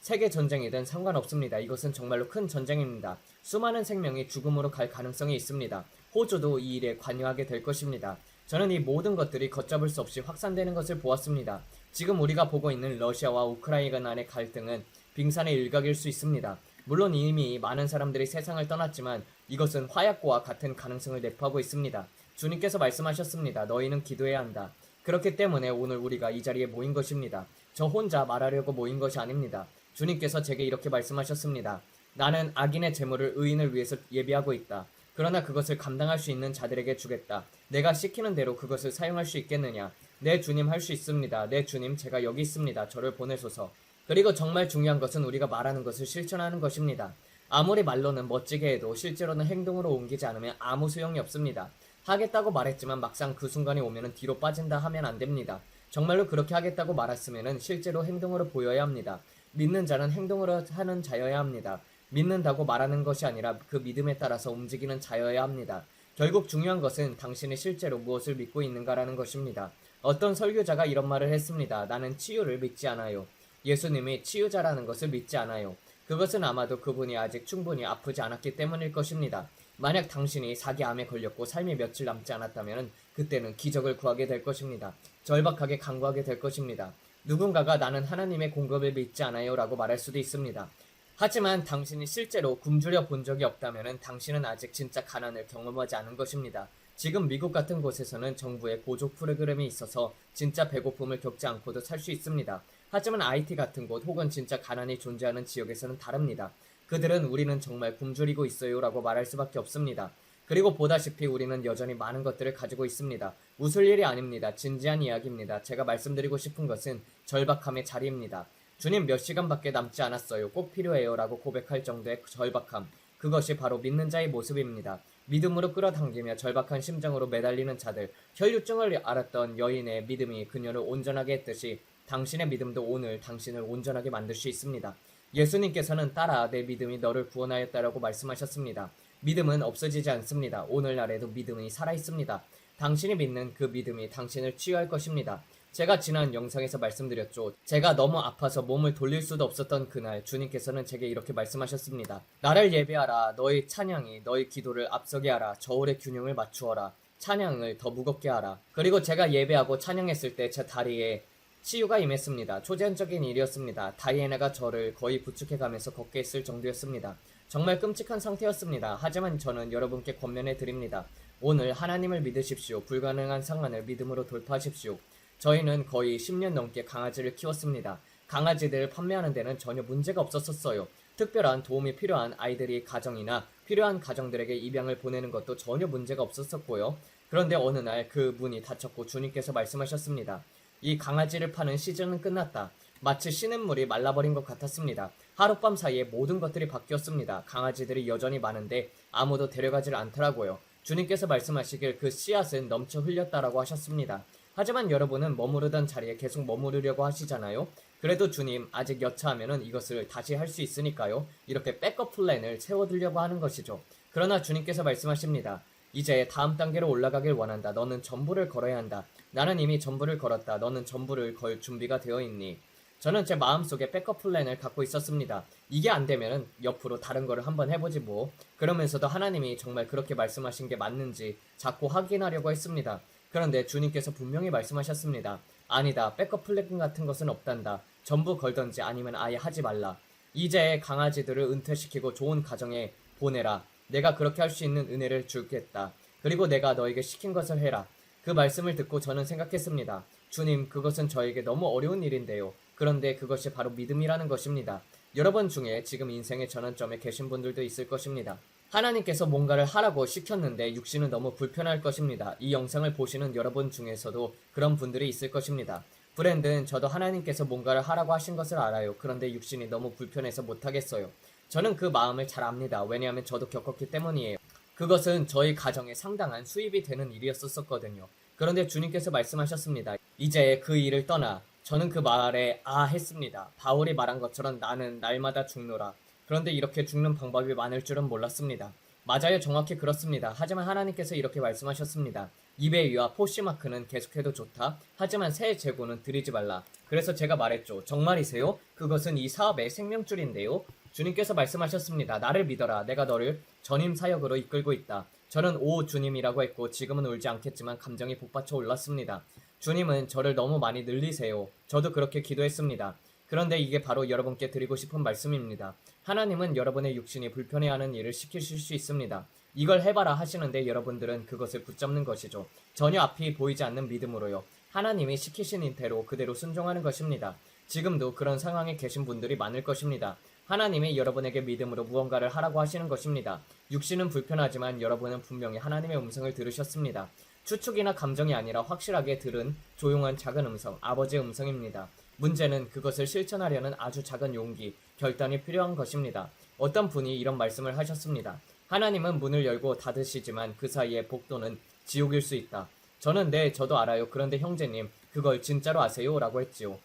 세계 전쟁이든 상관없습니다. 이것은 정말로 큰 전쟁입니다. 수많은 생명이 죽음으로 갈 가능성이 있습니다. 호주도 이 일에 관여하게 될 것입니다. 저는 이 모든 것들이 걷잡을 수 없이 확산되는 것을 보았습니다. 지금 우리가 보고 있는 러시아와 우크라이나 간의 갈등은 빙산의 일각일 수 있습니다. 물론 이미 많은 사람들이 세상을 떠났지만 이것은 화약고와 같은 가능성을 내포하고 있습니다. 주님께서 말씀하셨습니다. 너희는 기도해야 한다. 그렇기 때문에 오늘 우리가 이 자리에 모인 것입니다. 저 혼자 말하려고 모인 것이 아닙니다. 주님께서 제게 이렇게 말씀하셨습니다. 나는 악인의 재물을 의인을 위해서 예비하고 있다. 그러나 그것을 감당할 수 있는 자들에게 주겠다. 내가 시키는 대로 그것을 사용할 수 있겠느냐? 네 주님 할 수 있습니다. 네 주님 제가 여기 있습니다. 저를 보내소서. 그리고 정말 중요한 것은 우리가 말하는 것을 실천하는 것입니다. 아무리 말로는 멋지게 해도 실제로는 행동으로 옮기지 않으면 아무 소용이 없습니다. 하겠다고 말했지만 막상 그 순간이 오면 뒤로 빠진다 하면 안 됩니다. 정말로 그렇게 하겠다고 말했으면 실제로 행동으로 보여야 합니다. 믿는 자는 행동으로 하는 자여야 합니다. 믿는다고 말하는 것이 아니라 그 믿음에 따라서 움직이는 자여야 합니다. 결국 중요한 것은 당신이 실제로 무엇을 믿고 있는가라는 것입니다. 어떤 설교자가 이런 말을 했습니다. 나는 치유를 믿지 않아요. 예수님이 치유자라는 것을 믿지 않아요. 그것은 아마도 그분이 아직 충분히 아프지 않았기 때문일 것입니다. 만약 당신이 사기암에 걸렸고 삶이 며칠 남지 않았다면 그때는 기적을 구하게 될 것입니다. 절박하게 간구하게 될 것입니다. 누군가가 나는 하나님의 공급을 믿지 않아요 라고 말할 수도 있습니다. 하지만 당신이 실제로 굶주려 본 적이 없다면 당신은 아직 진짜 가난을 경험하지 않은 것입니다. 지금 미국 같은 곳에서는 정부의 보조 프로그램이 있어서 진짜 배고픔을 겪지 않고도 살 수 있습니다. 하지만 IT 같은 곳 혹은 진짜 가난이 존재하는 지역에서는 다릅니다. 그들은 우리는 정말 굶주리고 있어요 라고 말할 수밖에 없습니다. 그리고 보다시피 우리는 여전히 많은 것들을 가지고 있습니다. 웃을 일이 아닙니다. 진지한 이야기입니다. 제가 말씀드리고 싶은 것은 절박함의 자리입니다. 주님 몇 시간밖에 남지 않았어요. 꼭 필요해요 라고 고백할 정도의 절박함. 그것이 바로 믿는 자의 모습입니다. 믿음으로 끌어당기며 절박한 심정으로 매달리는 자들. 혈류증을 앓았던 여인의 믿음이 그녀를 온전하게 했듯이 당신의 믿음도 오늘 당신을 온전하게 만들 수 있습니다. 예수님께서는 딸아 내 믿음이 너를 구원하였다라고 말씀하셨습니다. 믿음은 없어지지 않습니다. 오늘날에도 믿음이 살아있습니다. 당신이 믿는 그 믿음이 당신을 치유할 것입니다. 제가 지난 영상에서 말씀드렸죠. 제가 너무 아파서 몸을 돌릴 수도 없었던 그날 주님께서는 제게 이렇게 말씀하셨습니다. 나를 예배하라. 너의 찬양이 너의 기도를 앞서게 하라. 저울의 균형을 맞추어라. 찬양을 더 무겁게 하라. 그리고 제가 예배하고 찬양했을 때 제 다리에 치유가 임했습니다. 초자연적인 일이었습니다. 다이애나가 저를 거의 부축해가면서 걷게 했을 정도였습니다. 정말 끔찍한 상태였습니다. 하지만 저는 여러분께 권면해 드립니다. 오늘 하나님을 믿으십시오. 불가능한 상황을 믿음으로 돌파하십시오. 저희는 거의 10년 넘게 강아지를 키웠습니다. 강아지들을 판매하는 데는 전혀 문제가 없었어요. 특별한 도움이 필요한 아이들이 가정이나 필요한 가정들에게 입양을 보내는 것도 전혀 문제가 없었고요. 그런데 어느 날 그 문이 닫혔고 주님께서 말씀하셨습니다. 이 강아지를 파는 시즌은 끝났다. 마치 시냇물이 말라버린 것 같았습니다. 하룻밤 사이에 모든 것들이 바뀌었습니다. 강아지들이 여전히 많은데 아무도 데려가질 않더라고요. 주님께서 말씀하시길 그 씨앗은 넘쳐 흘렸다라고 하셨습니다. 하지만 여러분은 머무르던 자리에 계속 머무르려고 하시잖아요. 그래도 주님 아직 여차하면 이것을 다시 할 수 있으니까요. 이렇게 백업 플랜을 세워두려고 하는 것이죠. 그러나 주님께서 말씀하십니다. 이제 다음 단계로 올라가길 원한다. 너는 전부를 걸어야 한다. 나는 이미 전부를 걸었다. 너는 전부를 걸 준비가 되어 있니? 저는 제 마음속에 백업 플랜을 갖고 있었습니다. 이게 안 되면은 옆으로 다른 거를 한번 해보지 뭐. 그러면서도 하나님이 정말 그렇게 말씀하신 게 맞는지 자꾸 확인하려고 했습니다. 그런데 주님께서 분명히 말씀하셨습니다. 아니다. 백업 플랜 같은 것은 없단다. 전부 걸던지 아니면 아예 하지 말라. 이제 강아지들을 은퇴시키고 좋은 가정에 보내라. 내가 그렇게 할 수 있는 은혜를 주겠다. 그리고 내가 너에게 시킨 것을 해라. 그 말씀을 듣고 저는 생각했습니다. 주님, 그것은 저에게 너무 어려운 일인데요. 그런데 그것이 바로 믿음이라는 것입니다. 여러분 중에 지금 인생의 전환점에 계신 분들도 있을 것입니다. 하나님께서 뭔가를 하라고 시켰는데 육신은 너무 불편할 것입니다. 이 영상을 보시는 여러분 중에서도 그런 분들이 있을 것입니다. 브랜든 저도 하나님께서 뭔가를 하라고 하신 것을 알아요. 그런데 육신이 너무 불편해서 못하겠어요. 저는 그 마음을 잘 압니다. 왜냐하면 저도 겪었기 때문이에요. 그것은 저희 가정에 상당한 수입이 되는 일이었었거든요. 그런데 주님께서 말씀하셨습니다. 이제 그 일을 떠나. 저는 그 말에 했습니다. 바울이 말한 것처럼 나는 날마다 죽노라. 그런데 이렇게 죽는 방법이 많을 줄은 몰랐습니다. 맞아요. 정확히 그렇습니다. 하지만 하나님께서 이렇게 말씀하셨습니다. 이베이와 포시마크는 계속해도 좋다. 하지만 새 재고는 들이지 말라. 그래서 제가 말했죠. 정말이세요? 그것은 이 사업의 생명줄인데요. 주님께서 말씀하셨습니다. 나를 믿어라. 내가 너를 전임 사역으로 이끌고 있다. 저는 오 주님이라고 했고 지금은 울지 않겠지만 감정이 복받쳐 올랐습니다. 주님은 저를 너무 많이 늘리세요. 저도 그렇게 기도했습니다. 그런데 이게 바로 여러분께 드리고 싶은 말씀입니다. 하나님은 여러분의 육신이 불편해하는 일을 시키실 수 있습니다. 이걸 해봐라 하시는데 여러분들은 그것을 붙잡는 것이죠. 전혀 앞이 보이지 않는 믿음으로요. 하나님이 시키신 대로 그대로 순종하는 것입니다. 지금도 그런 상황에 계신 분들이 많을 것입니다. 하나님이 여러분에게 믿음으로 무언가를 하라고 하시는 것입니다. 육신은 불편하지만 여러분은 분명히 하나님의 음성을 들으셨습니다. 추측이나 감정이 아니라 확실하게 들은 조용한 작은 음성, 아버지의 음성입니다. 문제는 그것을 실천하려는 아주 작은 용기, 결단이 필요한 것입니다. 어떤 분이 이런 말씀을 하셨습니다. 하나님은 문을 열고 닫으시지만 그 사이에 복도는 지옥일 수 있다. 저는 네, 저도 알아요. 그런데 형제님, 그걸 진짜로 아세요? 라고 했지요.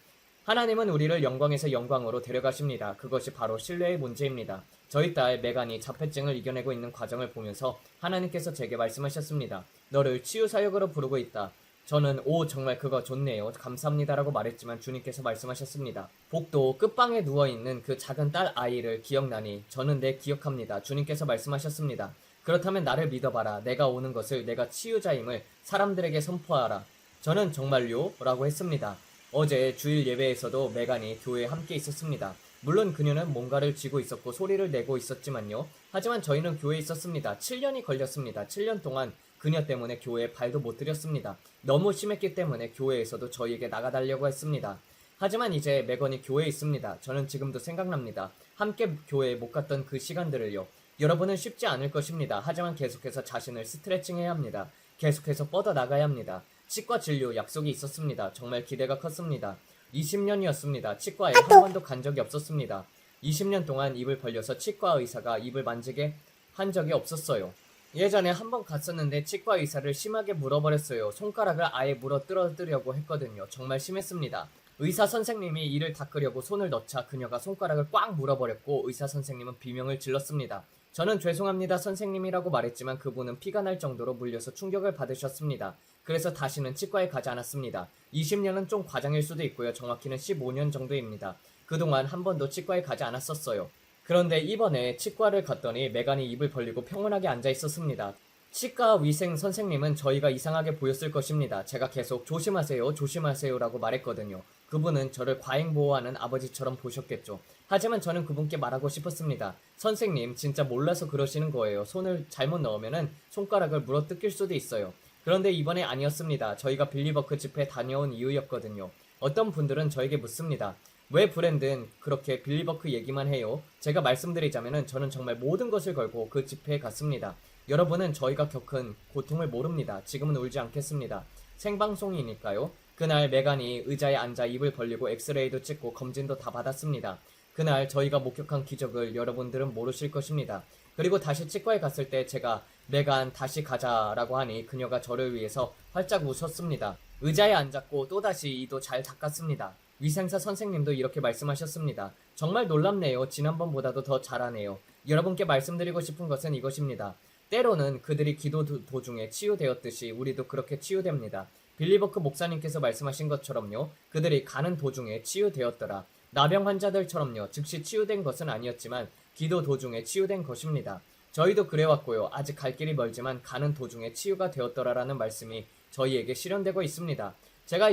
하나님은 우리를 영광에서 영광으로 데려가십니다. 그것이 바로 신뢰의 문제입니다. 저희 딸 메간이 자폐증을 이겨내고 있는 과정을 보면서 하나님께서 제게 말씀하셨습니다. 너를 치유사역으로 부르고 있다. 저는 정말 그거 좋네요. 감사합니다라고 말했지만 주님께서 말씀하셨습니다. 복도 끝방에 누워있는 그 작은 딸 아이를 기억나니 저는 네 기억합니다. 주님께서 말씀하셨습니다. 그렇다면 나를 믿어봐라. 내가 오는 것을 내가 치유자임을 사람들에게 선포하라. 저는 정말요? 라고 했습니다. 어제 주일 예배에서도 메간이 교회에 함께 있었습니다. 물론 그녀는 뭔가를 쥐고 있었고 소리를 내고 있었지만요. 하지만 저희는 교회에 있었습니다. 7년이 걸렸습니다. 7년 동안 그녀 때문에 교회에 발도 못 들였습니다. 너무 심했기 때문에 교회에서도 저희에게 나가달라고 했습니다. 하지만 이제 메건이 교회에 있습니다. 저는 지금도 생각납니다. 함께 교회에 못 갔던 그 시간들을요. 여러분은 쉽지 않을 것입니다. 하지만 계속해서 자신을 스트레칭해야 합니다. 계속해서 뻗어나가야 합니다. 치과 진료 약속이 있었습니다. 정말 기대가 컸습니다. 20년이었습니다. 치과에 한 번도 간 적이 없었습니다. 20년 동안 입을 벌려서 치과 의사가 입을 만지게 한 적이 없었어요. 예전에 한 번 갔었는데 치과 의사를 심하게 물어버렸어요. 손가락을 아예 물어뜯으려고 했거든요. 정말 심했습니다. 의사 선생님이 이를 닦으려고 손을 넣자 그녀가 손가락을 꽉 물어버렸고 의사 선생님은 비명을 질렀습니다. 저는 죄송합니다 선생님이라고 말했지만 그분은 피가 날 정도로 물려서 충격을 받으셨습니다. 그래서 다시는 치과에 가지 않았습니다. 20년은 좀 과장일 수도 있고요. 정확히는 15년 정도입니다. 그동안 한 번도 치과에 가지 않았었어요. 그런데 이번에 치과를 갔더니 메간이 입을 벌리고 평온하게 앉아 있었습니다. 치과 위생 선생님은 저희가 이상하게 보였을 것입니다. 제가 계속 조심하세요, 조심하세요 라고 말했거든요. 그분은 저를 과잉보호하는 아버지처럼 보셨겠죠. 하지만 저는 그분께 말하고 싶었습니다. 선생님, 진짜 몰라서 그러시는 거예요. 손을 잘못 넣으면 손가락을 물어뜯길 수도 있어요. 그런데 이번에 아니었습니다. 저희가 빌리버크 집회 다녀온 이유였거든요. 어떤 분들은 저에게 묻습니다. 왜 브랜드는 그렇게 빌리버크 얘기만 해요? 제가 말씀드리자면 저는 정말 모든 것을 걸고 그 집회에 갔습니다. 여러분은 저희가 겪은 고통을 모릅니다. 지금은 울지 않겠습니다. 생방송이니까요. 그날 메간이 의자에 앉아 입을 벌리고 엑스레이도 찍고 검진도 다 받았습니다. 그날 저희가 목격한 기적을 여러분들은 모르실 것입니다. 그리고 다시 치과에 갔을 때 제가 메간 다시 가자라고 하니 그녀가 저를 위해서 활짝 웃었습니다. 의자에 앉았고 또다시 이도 잘 닦았습니다. 위생사 선생님도 이렇게 말씀하셨습니다. 정말 놀랍네요. 지난번보다도 더 잘하네요. 여러분께 말씀드리고 싶은 것은 이것입니다. 때로는 그들이 기도 도중에 치유되었듯이 우리도 그렇게 치유됩니다. 빌리버크 목사님께서 말씀하신 것처럼요. 그들이 가는 도중에 치유되었더라. 나병 환자들처럼요. 즉시 치유된 것은 아니었지만 기도 도중에 치유된 것입니다. 저희도 그래왔고요. 아직 갈 길이 멀지만 가는 도중에 치유가 되었더라라는 말씀이 저희에게 실현되고 있습니다. 제가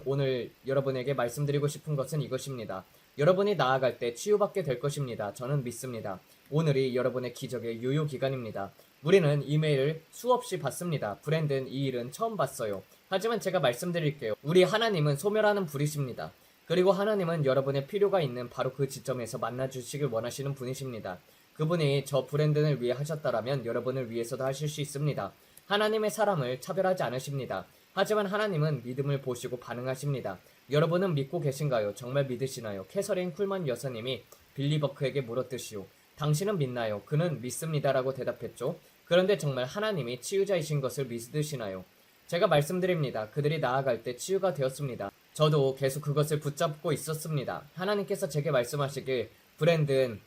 오늘 여러분에게 말씀드리고 싶은 것은 이것입니다. 여러분이 나아갈 때 치유받게 될 것입니다. 저는 믿습니다. 오늘이 여러분의 기적의 유효기간입니다. 우리는 이메일을 수없이 받습니다. 브랜드는 이 일은 처음 봤어요. 하지만 제가 말씀드릴게요. 우리 하나님은 소멸하는 불이십니다. 그리고 하나님은 여러분의 필요가 있는 바로 그 지점에서 만나주시길 원하시는 분이십니다. 그분이 저 브랜드를 위해 하셨다라면 여러분을 위해서도 하실 수 있습니다. 하나님의 사람을 차별하지 않으십니다. 하지만 하나님은 믿음을 보시고 반응하십니다. 여러분은 믿고 계신가요? 정말 믿으시나요? 캐서린 쿨먼 여사님이 빌리버크에게 물었듯이요. 당신은 믿나요? 그는 믿습니다라고 대답했죠. 그런데 정말 하나님이 치유자이신 것을 믿으시나요? 제가 말씀드립니다. 그들이 나아갈 때 치유가 되었습니다. 저도 계속 그것을 붙잡고 있었습니다. 하나님께서 제게 말씀하시길 브랜든,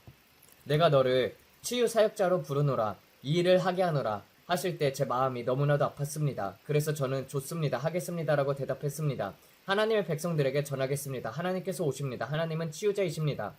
내가 너를 치유 사역자로 부르노라, 이 일을 하게 하노라 하실 때 제 마음이 너무나도 아팠습니다. 그래서 저는 좋습니다. 하겠습니다라고 대답했습니다. 하나님의 백성들에게 전하겠습니다. 하나님께서 오십니다. 하나님은 치유자이십니다.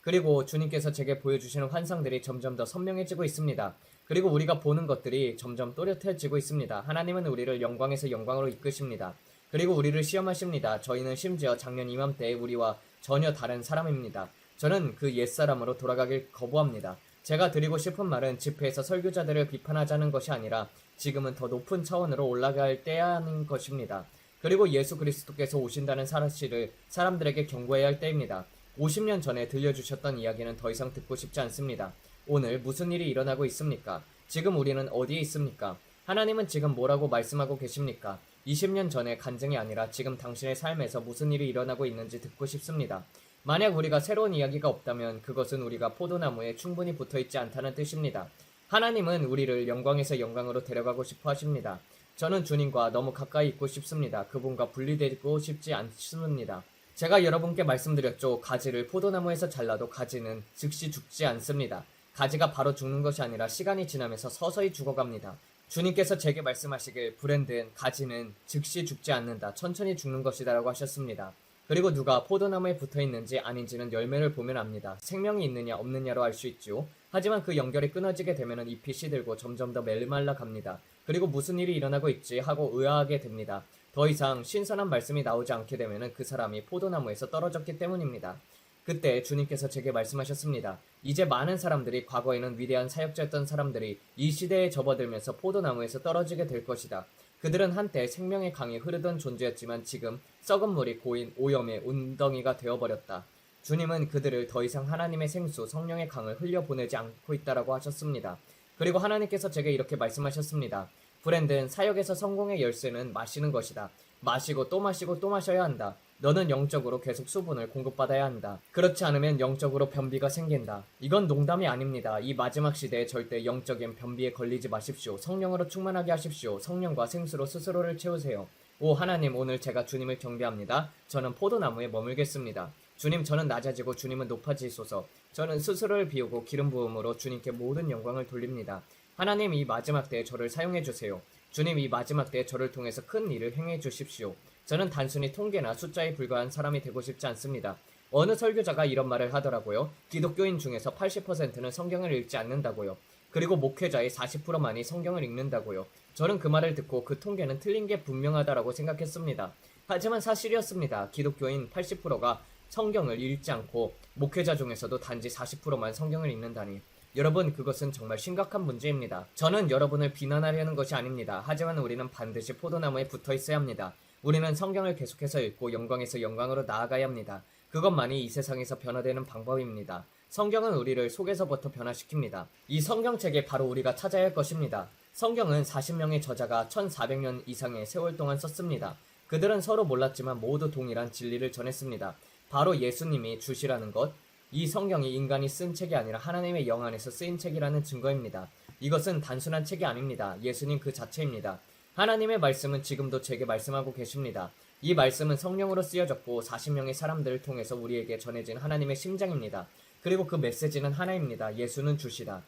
그리고 주님께서 제게 보여주시는 환상들이 점점 더 선명해지고 있습니다. 그리고 우리가 보는 것들이 점점 또렷해지고 있습니다. 하나님은 우리를 영광에서 영광으로 이끄십니다. 그리고 우리를 시험하십니다. 저희는 심지어 작년 이맘때에 우리와 전혀 다른 사람입니다. 저는 그 옛사람으로 돌아가길 거부합니다. 제가 드리고 싶은 말은 집회에서 설교자들을 비판하자는 것이 아니라 지금은 더 높은 차원으로 올라갈 때야는 것입니다. 그리고 예수 그리스도께서 오신다는 사실을 사람들에게 경고해야 할 때입니다. 50년 전에 들려주셨던 이야기는 더 이상 듣고 싶지 않습니다. 오늘 무슨 일이 일어나고 있습니까? 지금 우리는 어디에 있습니까? 하나님은 지금 뭐라고 말씀하고 계십니까? 20년 전의 간증이 아니라 지금 당신의 삶에서 무슨 일이 일어나고 있는지 듣고 싶습니다. 만약 우리가 새로운 이야기가 없다면 그것은 우리가 포도나무에 충분히 붙어있지 않다는 뜻입니다. 하나님은 우리를 영광에서 영광으로 데려가고 싶어 하십니다. 저는 주님과 너무 가까이 있고 싶습니다. 그분과 분리되고 싶지 않습니다. 제가 여러분께 말씀드렸죠. 가지를 포도나무에서 잘라도 가지는 즉시 죽지 않습니다. 가지가 바로 죽는 것이 아니라 시간이 지나면서 서서히 죽어갑니다. 주님께서 제게 말씀하시길 브랜든, 가지는 즉시 죽지 않는다. 천천히 죽는 것이다 라고 하셨습니다. 그리고 누가 포도나무에 붙어있는지 아닌지는 열매를 보면 압니다. 생명이 있느냐 없느냐로 알 수 있죠. 하지만 그 연결이 끊어지게 되면 잎이 시들고 점점 더 메말라 갑니다. 그리고 무슨 일이 일어나고 있지 하고 의아하게 됩니다. 더 이상 신선한 말씀이 나오지 않게 되면 그 사람이 포도나무에서 떨어졌기 때문입니다. 그때 주님께서 제게 말씀하셨습니다. 이제 많은 사람들이 과거에는 위대한 사역자였던 사람들이 이 시대에 접어들면서 포도나무에서 떨어지게 될 것이다. 그들은 한때 생명의 강이 흐르던 존재였지만 지금 썩은 물이 고인 오염의 운덩이가 되어버렸다. 주님은 그들을 더 이상 하나님의 생수 성령의 강을 흘려보내지 않고 있다라고 하셨습니다. 그리고 하나님께서 제게 이렇게 말씀하셨습니다. 브랜든, 사역에서 성공의 열쇠는 마시는 것이다. 마시고 또 마시고 또 마셔야 한다. 너는 영적으로 계속 수분을 공급받아야 한다. 그렇지 않으면 영적으로 변비가 생긴다. 이건 농담이 아닙니다. 이 마지막 시대에 절대 영적인 변비에 걸리지 마십시오. 성령으로 충만하게 하십시오. 성령과 생수로 스스로를 채우세요. 오 하나님, 오늘 제가 주님을 경배합니다. 저는 포도나무에 머물겠습니다. 주님, 저는 낮아지고 주님은 높아지소서. 저는 스스로를 비우고 기름 부음으로 주님께 모든 영광을 돌립니다. 하나님, 이 마지막 때에 저를 사용해 주세요. 주님, 이 마지막 때에 저를 통해서 큰 일을 행해 주십시오. 저는 단순히 통계나 숫자에 불과한 사람이 되고 싶지 않습니다. 어느 설교자가 이런 말을 하더라고요. 기독교인 중에서 80%는 성경을 읽지 않는다고요. 그리고 목회자의 40%만이 성경을 읽는다고요. 저는 그 말을 듣고 그 통계는 틀린 게 분명하다라고 생각했습니다. 하지만 사실이었습니다. 기독교인 80%가 성경을 읽지 않고 목회자 중에서도 단지 40%만 성경을 읽는다니. 여러분, 그것은 정말 심각한 문제입니다. 저는 여러분을 비난하려는 것이 아닙니다. 하지만 우리는 반드시 포도나무에 붙어 있어야 합니다. 우리는 성경을 계속해서 읽고 영광에서 영광으로 나아가야 합니다. 그것만이 이 세상에서 변화되는 방법입니다. 성경은 우리를 속에서부터 변화시킵니다. 이 성경책에 바로 우리가 찾아야 할 것입니다. 성경은 40명의 저자가 1400년 이상의 세월 동안 썼습니다. 그들은 서로 몰랐지만 모두 동일한 진리를 전했습니다. 바로 예수님이 주시라는 것, 이 성경이 인간이 쓴 책이 아니라 하나님의 영 안에서 쓰인 책이라는 증거입니다. 이것은 단순한 책이 아닙니다. 예수님 그 자체입니다. 하나님의 말씀은 지금도 제게 말씀하고 계십니다. 이 말씀은 성령으로 쓰여졌고 40명의 사람들을 통해서 우리에게 전해진 하나님의 심장입니다. 그리고 그 메시지는 하나입니다. 예수는 주시다.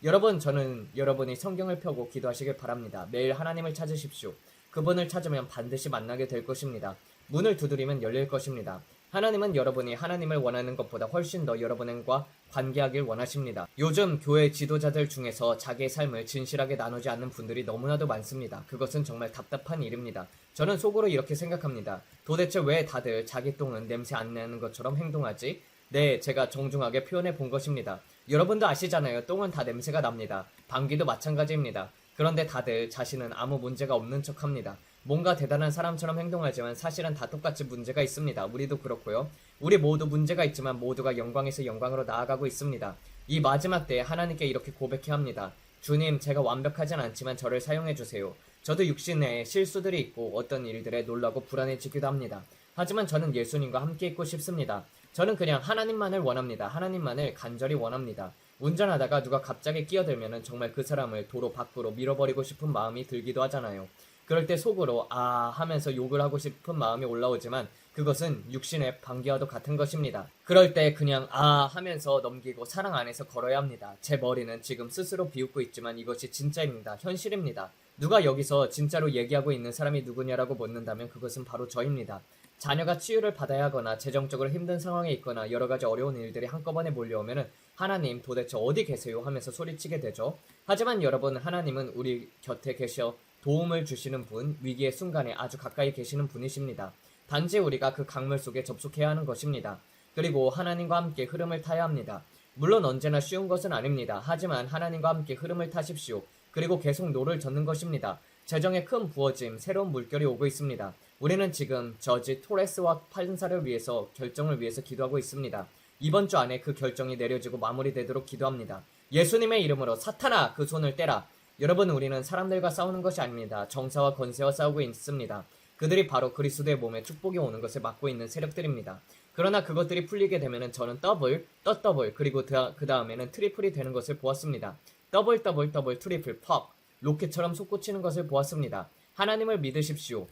여러분, 저는 여러분이 성경을 펴고 기도하시길 바랍니다. 매일 하나님을 찾으십시오. 그분을 찾으면 반드시 만나게 될 것입니다. 문을 두드리면 열릴 것입니다. 하나님은 여러분이 하나님을 원하는 것보다 훨씬 더 여러분과 관계하길 원하십니다. 요즘 교회 지도자들 중에서 자기의 삶을 진실하게 나누지 않는 분들이 너무나도 많습니다. 그것은 정말 답답한 일입니다. 저는 속으로 이렇게 생각합니다. 도대체 왜 다들 자기 똥은 냄새 안 나는 것처럼 행동하지? 네, 제가 정중하게 표현해 본 것입니다. 여러분도 아시잖아요. 똥은 다 냄새가 납니다. 방귀도 마찬가지입니다. 그런데 다들 자신은 아무 문제가 없는 척합니다. 뭔가 대단한 사람처럼 행동하지만 사실은 다 똑같이 문제가 있습니다. 우리도 그렇고요. 우리 모두 문제가 있지만 모두가 영광에서 영광으로 나아가고 있습니다. 이 마지막 때에 하나님께 이렇게 고백해야 합니다. 주님, 제가 완벽하진 않지만 저를 사용해 주세요. 저도 육신 내에 실수들이 있고 어떤 일들에 놀라고 불안해지기도 합니다. 하지만 저는 예수님과 함께 있고 싶습니다. 저는 그냥 하나님만을 원합니다. 하나님만을 간절히 원합니다. 운전하다가 누가 갑자기 끼어들면은 정말 그 사람을 도로 밖으로 밀어버리고 싶은 마음이 들기도 하잖아요. 그럴 때 속으로 아 하면서 욕을 하고 싶은 마음이 올라오지만 그것은 육신의 방귀와도 같은 것입니다. 그럴 때 그냥 아 하면서 넘기고 사랑 안에서 걸어야 합니다. 제 머리는 지금 스스로 비웃고 있지만 이것이 진짜입니다. 현실입니다. 누가 여기서 진짜로 얘기하고 있는 사람이 누구냐라고 묻는다면 그것은 바로 저입니다. 자녀가 치유를 받아야 하거나 재정적으로 힘든 상황에 있거나 여러 가지 어려운 일들이 한꺼번에 몰려오면은 하나님 도대체 어디 계세요 하면서 소리치게 되죠. 하지만 여러분, 하나님은 우리 곁에 계셔 도움을 주시는 분, 위기의 순간에 아주 가까이 계시는 분이십니다. 단지 우리가 그 강물 속에 접속해야 하는 것입니다. 그리고 하나님과 함께 흐름을 타야 합니다. 물론 언제나 쉬운 것은 아닙니다. 하지만 하나님과 함께 흐름을 타십시오. 그리고 계속 노를 젓는 것입니다. 재정의 큰 부어짐, 새로운 물결이 오고 있습니다. 우리는 지금 저지 토레스와 판사를 위해서 결정을 위해서 기도하고 있습니다. 이번 주 안에 그 결정이 내려지고 마무리되도록 기도합니다. 예수님의 이름으로 사탄아 그 손을 떼라. 여러분, 우리는 사람들과 싸우는 것이 아닙니다. 정사와 권세와 싸우고 있습니다. 그들이 바로 그리스도의 몸에 축복이 오는 것을 막고 있는 세력들입니다. 그러나 그것들이 풀리게 되면 저는 더블, 떡더블, 그리고 그 다음에는 트리플이 되는 것을 보았습니다. 더블, 더블, 더블, 트리플, 퍽, 로켓처럼 솟구치는 것을 보았습니다. 하나님을 믿으십시오.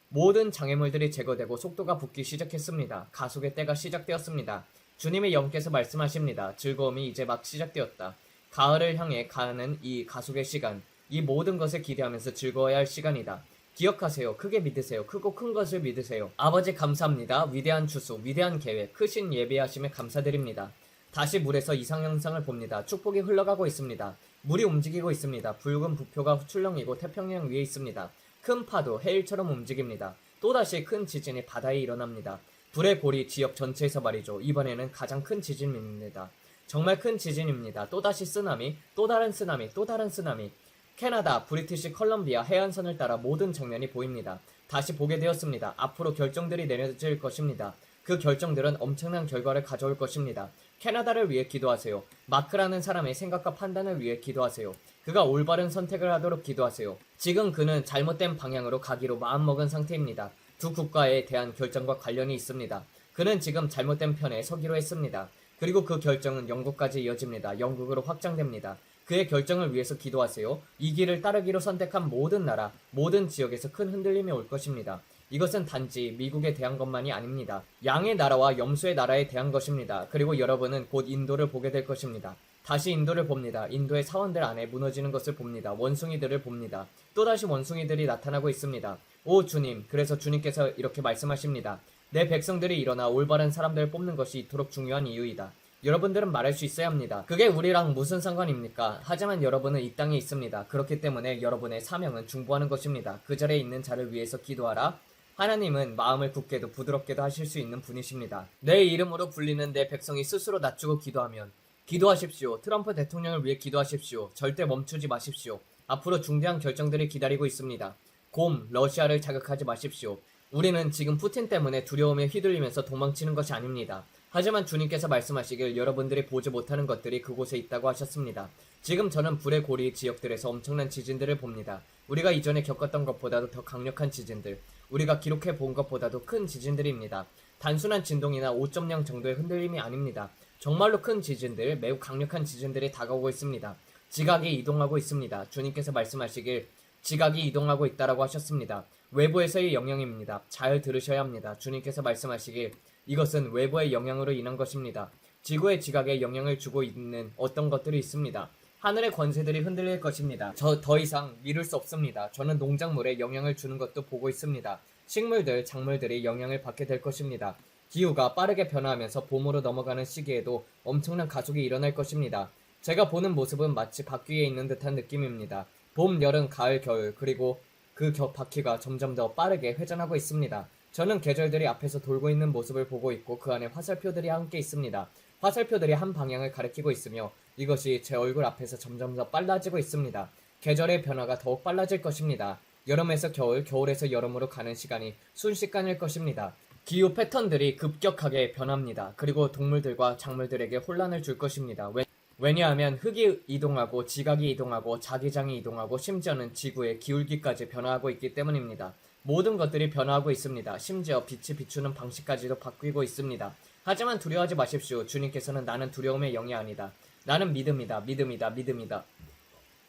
모든 장애물들이 제거되고 속도가 붙기 시작했습니다. 가속의 때가 시작되었습니다. 주님의 영께서 말씀하십니다. 즐거움이 이제 막 시작되었다. 가을을 향해 가는 이 가속의 시간, 이 모든 것을 기대하면서 즐거워야 할 시간이다. 기억하세요. 크게 믿으세요. 크고 큰 것을 믿으세요. 아버지 감사합니다. 위대한 주수, 위대한 계획, 크신 예배하심에 감사드립니다. 다시 물에서 이상현상을 봅니다. 축복이 흘러가고 있습니다. 물이 움직이고 있습니다. 붉은 부표가 출렁이고 태평양 위에 있습니다. 큰 파도, 해일처럼 움직입니다. 또다시 큰 지진이 바다에 일어납니다. 불의 골이 지역 전체에서 말이죠. 이번에는 가장 큰 지진입니다. 정말 큰 지진입니다. 또다시 쓰나미, 또 다른 쓰나미, 또 다른 쓰나미. 캐나다, 브리티시 컬럼비아 해안선을 따라 모든 장면이 보입니다. 다시 보게 되었습니다. 앞으로 결정들이 내려질 것입니다. 그 결정들은 엄청난 결과를 가져올 것입니다. 캐나다를 위해 기도하세요. 마크라는 사람의 생각과 판단을 위해 기도하세요. 그가 올바른 선택을 하도록 기도하세요. 지금 그는 잘못된 방향으로 가기로 마음먹은 상태입니다. 두 국가에 대한 결정과 관련이 있습니다. 그는 지금 잘못된 편에 서기로 했습니다. 그리고 그 결정은 영국까지 이어집니다. 영국으로 확장됩니다. 그의 결정을 위해서 기도하세요. 이 길을 따르기로 선택한 모든 나라, 모든 지역에서 큰 흔들림이 올 것입니다. 이것은 단지 미국에 대한 것만이 아닙니다. 양의 나라와 염소의 나라에 대한 것입니다. 그리고 여러분은 곧 인도를 보게 될 것입니다. 다시 인도를 봅니다. 인도의 사원들 안에 무너지는 것을 봅니다. 원숭이들을 봅니다. 또다시 원숭이들이 나타나고 있습니다. 오 주님, 그래서 주님께서 이렇게 말씀하십니다. 내 백성들이 일어나 올바른 사람들을 뽑는 것이 이토록 중요한 이유이다. 여러분들은 말할 수 있어야 합니다. 그게 우리랑 무슨 상관입니까? 하지만 여러분은 이 땅에 있습니다. 그렇기 때문에 여러분의 사명은 중보하는 것입니다. 그 자리에 있는 자를 위해서 기도하라. 하나님은 마음을 굳게도 부드럽게도 하실 수 있는 분이십니다. 내 이름으로 불리는 내 백성이 스스로 낮추고 기도하면 기도하십시오. 트럼프 대통령을 위해 기도하십시오. 절대 멈추지 마십시오. 앞으로 중대한 결정들이 기다리고 있습니다. 곰, 러시아를 자극하지 마십시오. 우리는 지금 푸틴 때문에 두려움에 휘둘리면서 도망치는 것이 아닙니다. 하지만 주님께서 말씀하시길 여러분들이 보지 못하는 것들이 그곳에 있다고 하셨습니다. 지금 저는 불의 고리 지역들에서 엄청난 지진들을 봅니다. 우리가 이전에 겪었던 것보다도 더 강력한 지진들, 우리가 기록해 본 것보다도 큰 지진들입니다. 단순한 진동이나 5.0 정도의 흔들림이 아닙니다. 정말로 큰 지진들, 매우 강력한 지진들이 다가오고 있습니다. 지각이 이동하고 있습니다. 주님께서 말씀하시길 지각이 이동하고 있다라고 하셨습니다. 외부에서의 영향입니다. 잘 들으셔야 합니다. 주님께서 말씀하시길 이것은 외부의 영향으로 인한 것입니다. 지구의 지각에 영향을 주고 있는 어떤 것들이 있습니다. 하늘의 권세들이 흔들릴 것입니다. 더 이상 미룰 수 없습니다. 저는 농작물에 영향을 주는 것도 보고 있습니다. 식물들, 작물들이 영향을 받게 될 것입니다. 기후가 빠르게 변화하면서 봄으로 넘어가는 시기에도 엄청난 가속이 일어날 것입니다. 제가 보는 모습은 마치 바퀴에 있는 듯한 느낌입니다. 봄, 여름, 가을, 겨울, 그리고 그 바퀴가 점점 더 빠르게 회전하고 있습니다. 저는 계절들이 앞에서 돌고 있는 모습을 보고 있고 그 안에 화살표들이 함께 있습니다. 화살표들이 한 방향을 가리키고 있으며 이것이 제 얼굴 앞에서 점점 더 빨라지고 있습니다. 계절의 변화가 더욱 빨라질 것입니다. 여름에서 겨울, 겨울에서 여름으로 가는 시간이 순식간일 것입니다. 기후 패턴들이 급격하게 변합니다. 그리고 동물들과 작물들에게 혼란을 줄 것입니다. 왜냐하면 흙이 이동하고 지각이 이동하고 자기장이 이동하고 심지어는 지구의 기울기까지 변화하고 있기 때문입니다. 모든 것들이 변화하고 있습니다. 심지어 빛이 비추는 방식까지도 바뀌고 있습니다. 하지만 두려워하지 마십시오. 주님께서는 나는 두려움의 영이 아니다. 나는 믿음이다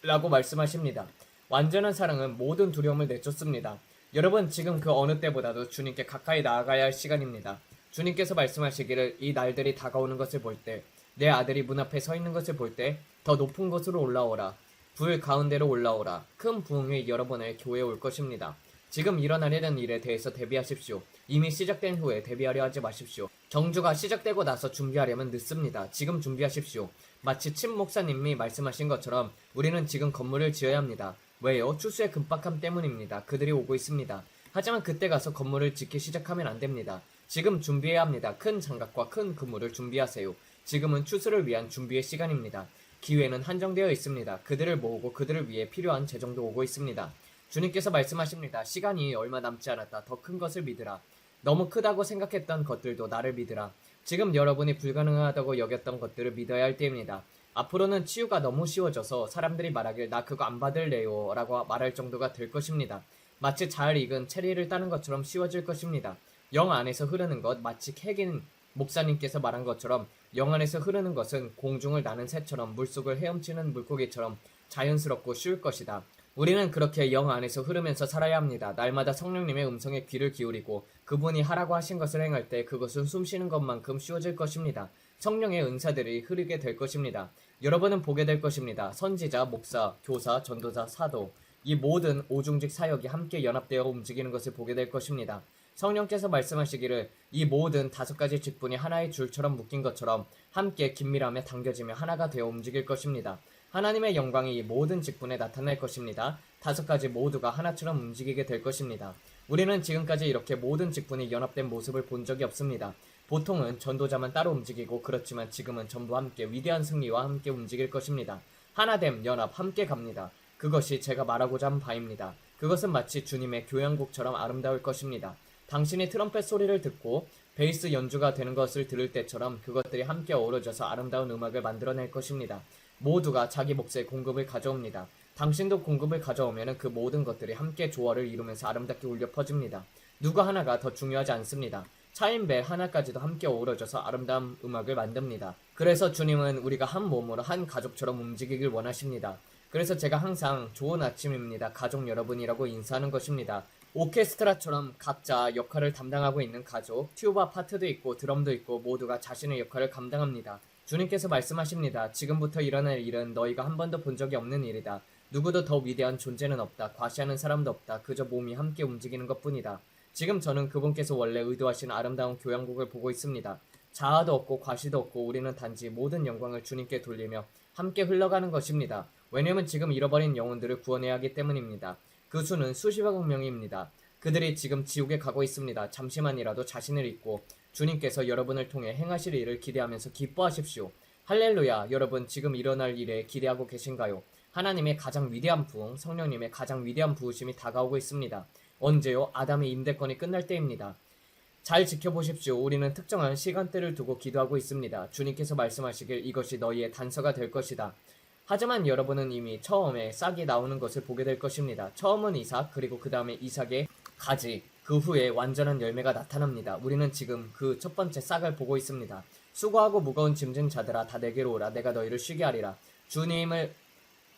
라고 말씀하십니다. 완전한 사랑은 모든 두려움을 내쫓습니다. 여러분, 지금 그 어느 때보다도 주님께 가까이 나아가야 할 시간입니다. 주님께서 말씀하시기를 이 날들이 다가오는 것을 볼 때, 내 아들이 문 앞에 서 있는 것을 볼 때 더 높은 곳으로 올라오라. 불 가운데로 올라오라. 큰 부흥이 여러분의 교회에 올 것입니다. 지금 일어나려는 일에 대해서 대비하십시오. 이미 시작된 후에 대비하려 하지 마십시오. 경주가 시작되고 나서 준비하려면 늦습니다. 지금 준비하십시오. 마치 침 목사님이 말씀하신 것처럼 우리는 지금 건물을 지어야 합니다. 왜요? 추수의 급박함 때문입니다. 그들이 오고 있습니다. 하지만 그때 가서 건물을 짓기 시작하면 안 됩니다. 지금 준비해야 합니다. 큰 장갑과 큰 그물을 준비하세요. 지금은 추수를 위한 준비의 시간입니다. 기회는 한정되어 있습니다. 그들을 모으고 그들을 위해 필요한 재정도 오고 있습니다. 주님께서 말씀하십니다. 시간이 얼마 남지 않았다. 더 큰 것을 믿으라. 너무 크다고 생각했던 것들도 나를 믿으라. 지금 여러분이 불가능하다고 여겼던 것들을 믿어야 할 때입니다. 앞으로는 치유가 너무 쉬워져서 사람들이 말하길 나 그거 안 받을래요 라고 말할 정도가 될 것입니다. 마치 잘 익은 체리를 따는 것처럼 쉬워질 것입니다. 영 안에서 흐르는 것, 마치 캐긴 목사님께서 말한 것처럼 영 안에서 흐르는 것은 공중을 나는 새처럼 물속을 헤엄치는 물고기처럼 자연스럽고 쉬울 것이다. 우리는 그렇게 영 안에서 흐르면서 살아야 합니다. 날마다 성령님의 음성에 귀를 기울이고 그분이 하라고 하신 것을 행할 때 그것은 숨쉬는 것만큼 쉬워질 것입니다. 성령의 은사들이 흐르게 될 것입니다. 여러분은 보게 될 것입니다. 선지자, 목사, 교사, 전도자, 사도 이 모든 오중직 사역이 함께 연합되어 움직이는 것을 보게 될 것입니다. 성령께서 말씀하시기를 이 모든 5가지 직분이 하나의 줄처럼 묶인 것처럼 함께 긴밀함에 당겨지며 하나가 되어 움직일 것입니다. 하나님의 영광이 이 모든 직분에 나타날 것입니다. 5가지 모두가 하나처럼 움직이게 될 것입니다. 우리는 지금까지 이렇게 모든 직분이 연합된 모습을 본 적이 없습니다. 보통은 전도자만 따로 움직이고 그렇지만 지금은 전부 함께 위대한 승리와 함께 움직일 것입니다. 하나됨, 연합, 함께 갑니다. 그것이 제가 말하고자 한 바입니다. 그것은 마치 주님의 교향곡처럼 아름다울 것입니다. 당신이 트럼펫 소리를 듣고 베이스 연주가 되는 것을 들을 때처럼 그것들이 함께 어우러져서 아름다운 음악을 만들어낼 것입니다. 모두가 자기 몫의 공급을 가져옵니다. 당신도 공급을 가져오면 그 모든 것들이 함께 조화를 이루면서 아름답게 울려 퍼집니다. 누구 하나가 더 중요하지 않습니다. 차인벨 하나까지도 함께 어우러져서 아름다운 음악을 만듭니다. 그래서 주님은 우리가 한 몸으로 한 가족처럼 움직이길 원하십니다. 그래서 제가 항상 좋은 아침입니다. 가족 여러분이라고 인사하는 것입니다. 오케스트라처럼 각자 역할을 담당하고 있는 가족, 튜바 파트도 있고 드럼도 있고 모두가 자신의 역할을 감당합니다. 주님께서 말씀하십니다. 지금부터 일어날 일은 너희가 한 번도 본 적이 없는 일이다. 누구도 더 위대한 존재는 없다. 과시하는 사람도 없다. 그저 몸이 함께 움직이는 것뿐이다. 지금 저는 그분께서 원래 의도하신 아름다운 교향곡을 보고 있습니다. 자아도 없고 과시도 없고 우리는 단지 모든 영광을 주님께 돌리며 함께 흘러가는 것입니다. 왜냐하면 지금 잃어버린 영혼들을 구원해야 하기 때문입니다. 그 수는 수십억 명입니다. 그들이 지금 지옥에 가고 있습니다. 잠시만이라도 자신을 잊고 주님께서 여러분을 통해 행하실 일을 기대하면서 기뻐하십시오. 할렐루야. 여러분 지금 일어날 일에 기대하고 계신가요? 하나님의 가장 위대한 부흥, 성령님의 가장 위대한 부으심이 다가오고 있습니다. 언제요? 아담의 임대권이 끝날 때입니다. 잘 지켜보십시오. 우리는 특정한 시간대를 두고 기도하고 있습니다. 주님께서 말씀하시길 이것이 너희의 단서가 될 것이다. 하지만 여러분은 이미 처음에 싹이 나오는 것을 보게 될 것입니다. 처음은 이삭, 그리고 그 다음에 이삭의 가지, 그 후에 완전한 열매가 나타납니다. 우리는 지금 그 첫 번째 싹을 보고 있습니다. 수고하고 무거운 짐진 자들아 다 내게로 오라. 내가 너희를 쉬게 하리라. 주님을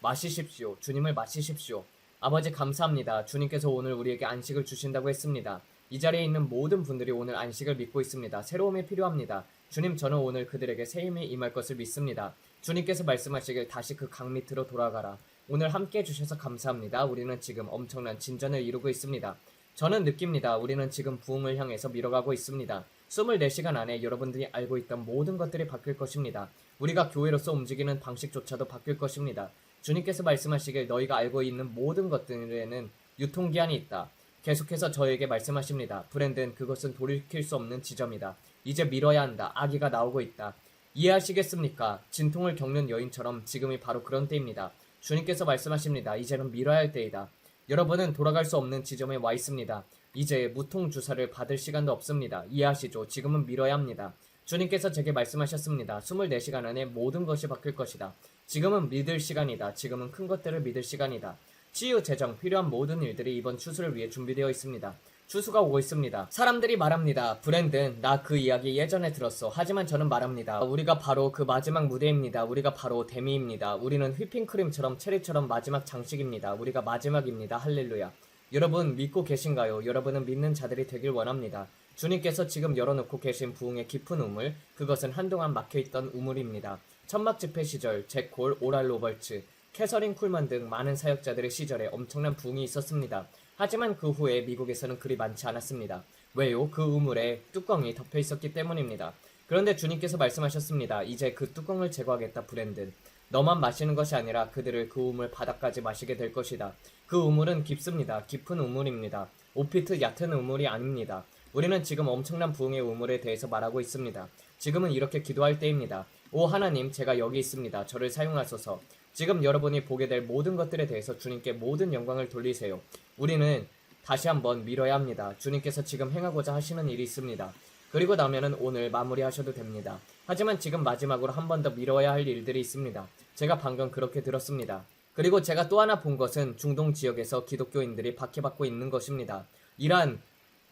마시십시오. 주님을 마시십시오. 아버지 감사합니다. 주님께서 오늘 우리에게 안식을 주신다고 했습니다. 이 자리에 있는 모든 분들이 오늘 안식을 믿고 있습니다. 새로움이 필요합니다. 주님, 저는 오늘 그들에게 새 힘이 임할 것을 믿습니다. 주님께서 말씀하시길 다시 그 강 밑으로 돌아가라. 오늘 함께 해주셔서 감사합니다. 우리는 지금 엄청난 진전을 이루고 있습니다. 저는 느낍니다. 우리는 지금 부흥을 향해서 밀어가고 있습니다. 24시간 안에 여러분들이 알고 있던 모든 것들이 바뀔 것입니다. 우리가 교회로서 움직이는 방식조차도 바뀔 것입니다. 주님께서 말씀하시길 너희가 알고 있는 모든 것들에는 유통기한이 있다. 계속해서 저에게 말씀하십니다. 브랜든, 그것은 돌이킬 수 없는 지점이다. 이제 밀어야 한다. 아기가 나오고 있다. 이해하시겠습니까? 진통을 겪는 여인처럼 지금이 바로 그런 때입니다. 주님께서 말씀하십니다. 이제는 밀어야 할 때이다. 여러분은 돌아갈 수 없는 지점에 와 있습니다. 이제 무통 주사를 받을 시간도 없습니다. 이해하시죠? 지금은 밀어야 합니다. 주님께서 제게 말씀하셨습니다. 24시간 안에 모든 것이 바뀔 것이다. 지금은 믿을 시간이다. 지금은 큰 것들을 믿을 시간이다. 치유, 재정, 필요한 모든 일들이 이번 추수를 위해 준비되어 있습니다. 추수가 오고 있습니다. 사람들이 말합니다. 브랜든, 나 그 이야기 예전에 들었어. 하지만 저는 말합니다. 우리가 바로 그 마지막 무대입니다. 우리가 바로 데미입니다. 우리는 휘핑크림처럼 체리처럼 마지막 장식입니다. 우리가 마지막입니다. 할렐루야. 여러분 믿고 계신가요? 여러분은 믿는 자들이 되길 원합니다. 주님께서 지금 열어놓고 계신 부흥의 깊은 우물, 그것은 한동안 막혀있던 우물입니다. 천막 집회 시절, 잭콜, 오랄 로벌츠, 캐서린 쿨만 등 많은 사역자들의 시절에 엄청난 부흥이 있었습니다. 하지만 그 후에 미국에서는 그리 많지 않았습니다. 왜요? 그 우물에 뚜껑이 덮여 있었기 때문입니다. 그런데 주님께서 말씀하셨습니다. 이제 그 뚜껑을 제거하겠다 브랜든. 너만 마시는 것이 아니라 그들을 그 우물 바닥까지 마시게 될 것이다. 그 우물은 깊습니다. 깊은 우물입니다. 오피트 얕은 우물이 아닙니다. 우리는 지금 엄청난 부흥의 우물에 대해서 말하고 있습니다. 지금은 이렇게 기도할 때입니다. 오 하나님, 제가 여기 있습니다. 저를 사용하소서. 지금 여러분이 보게 될 모든 것들에 대해서 주님께 모든 영광을 돌리세요. 우리는 다시 한번 밀어야 합니다. 주님께서 지금 행하고자 하시는 일이 있습니다. 그리고 나면은 오늘 마무리하셔도 됩니다. 하지만 지금 마지막으로 한 번 더 밀어야 할 일들이 있습니다. 제가 방금 그렇게 들었습니다. 그리고 제가 또 하나 본 것은 중동 지역에서 기독교인들이 박해받고 있는 것입니다. 이란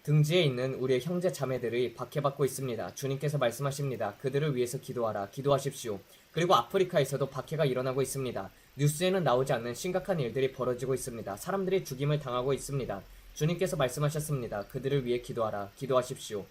등지에 있는 우리의 형제 자매들이 박해받고 있습니다. 주님께서 말씀하십니다. 그들을 위해서 기도하라. 기도하십시오. 그리고 아프리카에서도 박해가 일어나고 있습니다. 뉴스에는 나오지 않는 심각한 일들이 벌어지고 있습니다. 사람들이 죽임을 당하고 있습니다. 주님께서 말씀하셨습니다. 그들을 위해 기도하라. 기도하십시오.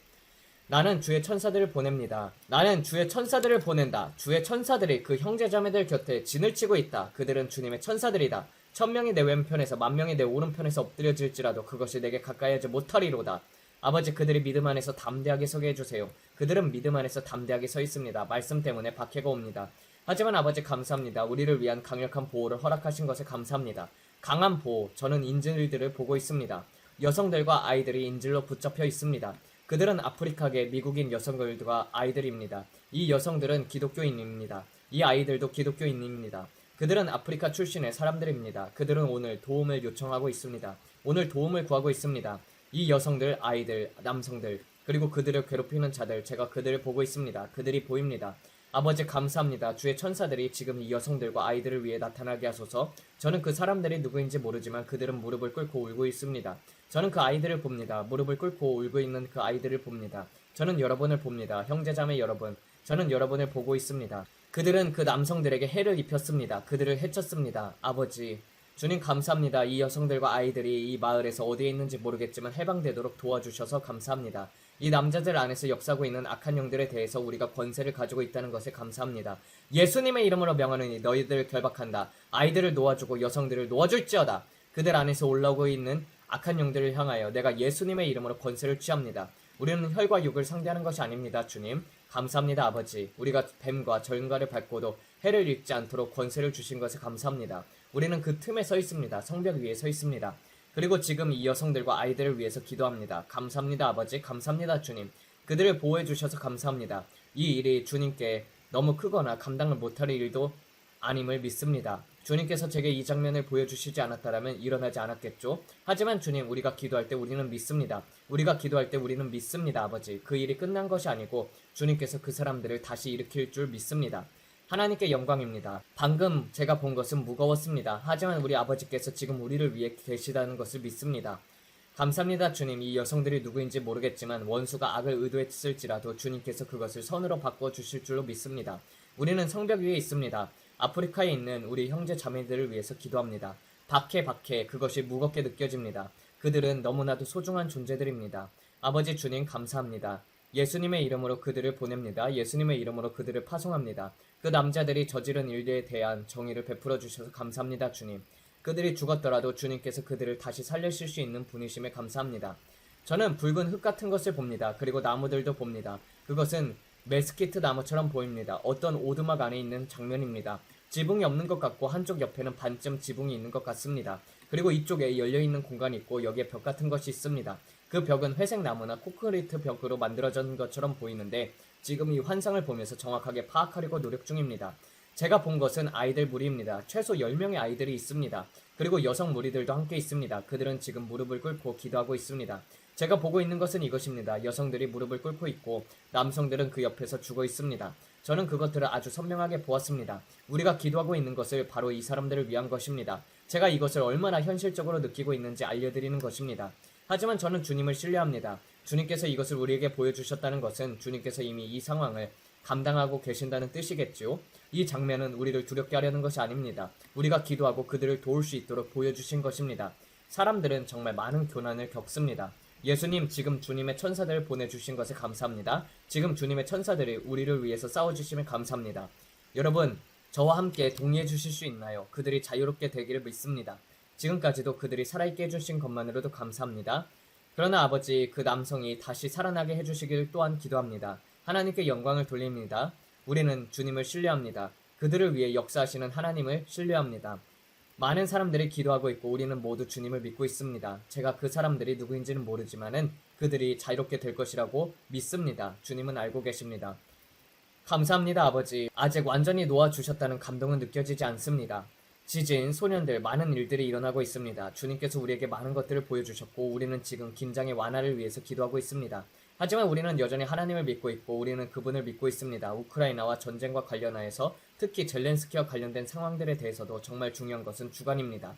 나는 주의 천사들을 보냅니다. 나는 주의 천사들을 보낸다. 주의 천사들이 그 형제자매들 곁에 진을 치고 있다. 그들은 주님의 천사들이다. 1000명이 내 왼편에서 10,000명이 내 오른편에서 엎드려질지라도 그것이 내게 가까이 하지 못하리로다. 아버지, 그들이 믿음 안에서 담대하게 서게 해주세요. 그들은 믿음 안에서 담대하게 서 있습니다. 말씀 때문에 박해가 옵니다. 하지만 아버지 감사합니다. 우리를 위한 강력한 보호를 허락하신 것에 감사합니다. 강한 보호, 저는 인질들을 보고 있습니다. 여성들과 아이들이 인질로 붙잡혀 있습니다. 그들은 아프리카계 미국인 여성들과 아이들입니다. 이 여성들은 기독교인입니다. 이 아이들도 기독교인입니다. 그들은 아프리카 출신의 사람들입니다. 그들은 오늘 도움을 요청하고 있습니다. 오늘 도움을 구하고 있습니다. 이 여성들, 아이들, 남성들, 그리고 그들을 괴롭히는 자들, 제가 그들을 보고 있습니다. 그들이 보입니다. 아버지 감사합니다. 주의 천사들이 지금 이 여성들과 아이들을 위해 나타나게 하소서. 저는 그 사람들이 누구인지 모르지만 그들은 무릎을 꿇고 울고 있습니다. 저는 그 아이들을 봅니다. 무릎을 꿇고 울고 있는 그 아이들을 봅니다. 저는 여러분을 봅니다. 형제자매 여러분, 저는 여러분을 보고 있습니다. 그들은 그 남성들에게 해를 입혔습니다. 그들을 해쳤습니다. 아버지, 주님 감사합니다. 이 여성들과 아이들이 이 마을에서 어디에 있는지 모르겠지만 해방되도록 도와주셔서 감사합니다. 이 남자들 안에서 역사하고 있는 악한 영들에 대해서 우리가 권세를 가지고 있다는 것에 감사합니다. 예수님의 이름으로 명하노니 너희들을 결박한다. 아이들을 놓아주고 여성들을 놓아줄지어다. 그들 안에서 올라오고 있는 악한 영들을 향하여 내가 예수님의 이름으로 권세를 취합니다. 우리는 혈과 육을 상대하는 것이 아닙니다. 주님 감사합니다. 아버지, 우리가 뱀과 전갈을 밟고도 해를 입지 않도록 권세를 주신 것에 감사합니다. 우리는 그 틈에 서 있습니다. 성벽 위에 서 있습니다. 그리고 지금 이 여성들과 아이들을 위해서 기도합니다. 감사합니다. 아버지, 감사합니다. 주님, 그들을 보호해 주셔서 감사합니다. 이 일이 주님께 너무 크거나 감당을 못할 일도 아님을 믿습니다. 주님께서 제게 이 장면을 보여주시지 않았다면 일어나지 않았겠죠. 하지만 주님, 우리가 기도할 때 우리는 믿습니다. 우리가 기도할 때 우리는 믿습니다. 아버지, 그 일이 끝난 것이 아니고 주님께서 그 사람들을 다시 일으킬 줄 믿습니다. 하나님께 영광입니다. 방금 제가 본 것은 무거웠습니다. 하지만 우리 아버지께서 지금 우리를 위해 계시다는 것을 믿습니다. 감사합니다. 주님, 이 여성들이 누구인지 모르겠지만 원수가 악을 의도했을지라도 주님께서 그것을 선으로 바꿔주실 줄로 믿습니다. 우리는 성벽 위에 있습니다. 아프리카에 있는 우리 형제 자매들을 위해서 기도합니다. 박해, 그것이 무겁게 느껴집니다. 그들은 너무나도 소중한 존재들입니다. 아버지 주님 감사합니다. 예수님의 이름으로 그들을 보냅니다. 예수님의 이름으로 그들을 파송합니다. 그 남자들이 저지른 일에 대한 정의를 베풀어 주셔서 감사합니다. 주님, 그들이 죽었더라도 주님께서 그들을 다시 살리실 수 있는 분이심에 감사합니다. 저는 붉은 흙 같은 것을 봅니다. 그리고 나무들도 봅니다. 그것은 메스키트 나무처럼 보입니다. 어떤 오두막 안에 있는 장면입니다. 지붕이 없는 것 같고 한쪽 옆에는 반쯤 지붕이 있는 것 같습니다. 그리고 이쪽에 열려있는 공간이 있고 여기에 벽 같은 것이 있습니다. 그 벽은 회색 나무나 콘크리트 벽으로 만들어진 것처럼 보이는데 지금 이 환상을 보면서 정확하게 파악하려고 노력 중입니다. 제가 본 것은 아이들 무리입니다. 최소 10명의 아이들이 있습니다. 그리고 여성 무리들도 함께 있습니다. 그들은 지금 무릎을 꿇고 기도하고 있습니다. 제가 보고 있는 것은 이것입니다. 여성들이 무릎을 꿇고 있고 남성들은 그 옆에서 죽어 있습니다. 저는 그것들을 아주 선명하게 보았습니다. 우리가 기도하고 있는 것을 바로 이 사람들을 위한 것입니다. 제가 이것을 얼마나 현실적으로 느끼고 있는지 알려드리는 것입니다. 하지만 저는 주님을 신뢰합니다. 주님께서 이것을 우리에게 보여주셨다는 것은 주님께서 이미 이 상황을 감당하고 계신다는 뜻이겠죠. 이 장면은 우리를 두렵게 하려는 것이 아닙니다. 우리가 기도하고 그들을 도울 수 있도록 보여주신 것입니다. 사람들은 정말 많은 고난을 겪습니다. 예수님, 지금 주님의 천사들을 보내주신 것에 감사합니다. 지금 주님의 천사들이 우리를 위해서 싸워주시면 감사합니다. 여러분, 저와 함께 동의해 주실 수 있나요? 그들이 자유롭게 되기를 믿습니다. 지금까지도 그들이 살아있게 해주신 것만으로도 감사합니다. 그러나 아버지, 그 남성이 다시 살아나게 해주시길 또한 기도합니다. 하나님께 영광을 돌립니다. 우리는 주님을 신뢰합니다. 그들을 위해 역사하시는 하나님을 신뢰합니다. 많은 사람들이 기도하고 있고 우리는 모두 주님을 믿고 있습니다. 제가 그 사람들이 누구인지는 모르지만은 그들이 자유롭게 될 것이라고 믿습니다. 주님은 알고 계십니다. 감사합니다, 아버지. 아직 완전히 놓아주셨다는 감동은 느껴지지 않습니다. 지진, 소년들, 많은 일들이 일어나고 있습니다. 주님께서 우리에게 많은 것들을 보여주셨고 우리는 지금 긴장의 완화를 위해서 기도하고 있습니다. 하지만 우리는 여전히 하나님을 믿고 있고 우리는 그분을 믿고 있습니다. 우크라이나와 전쟁과 관련하여서 특히 젤렌스키와 관련된 상황들에 대해서도 정말 중요한 것은 주관입니다.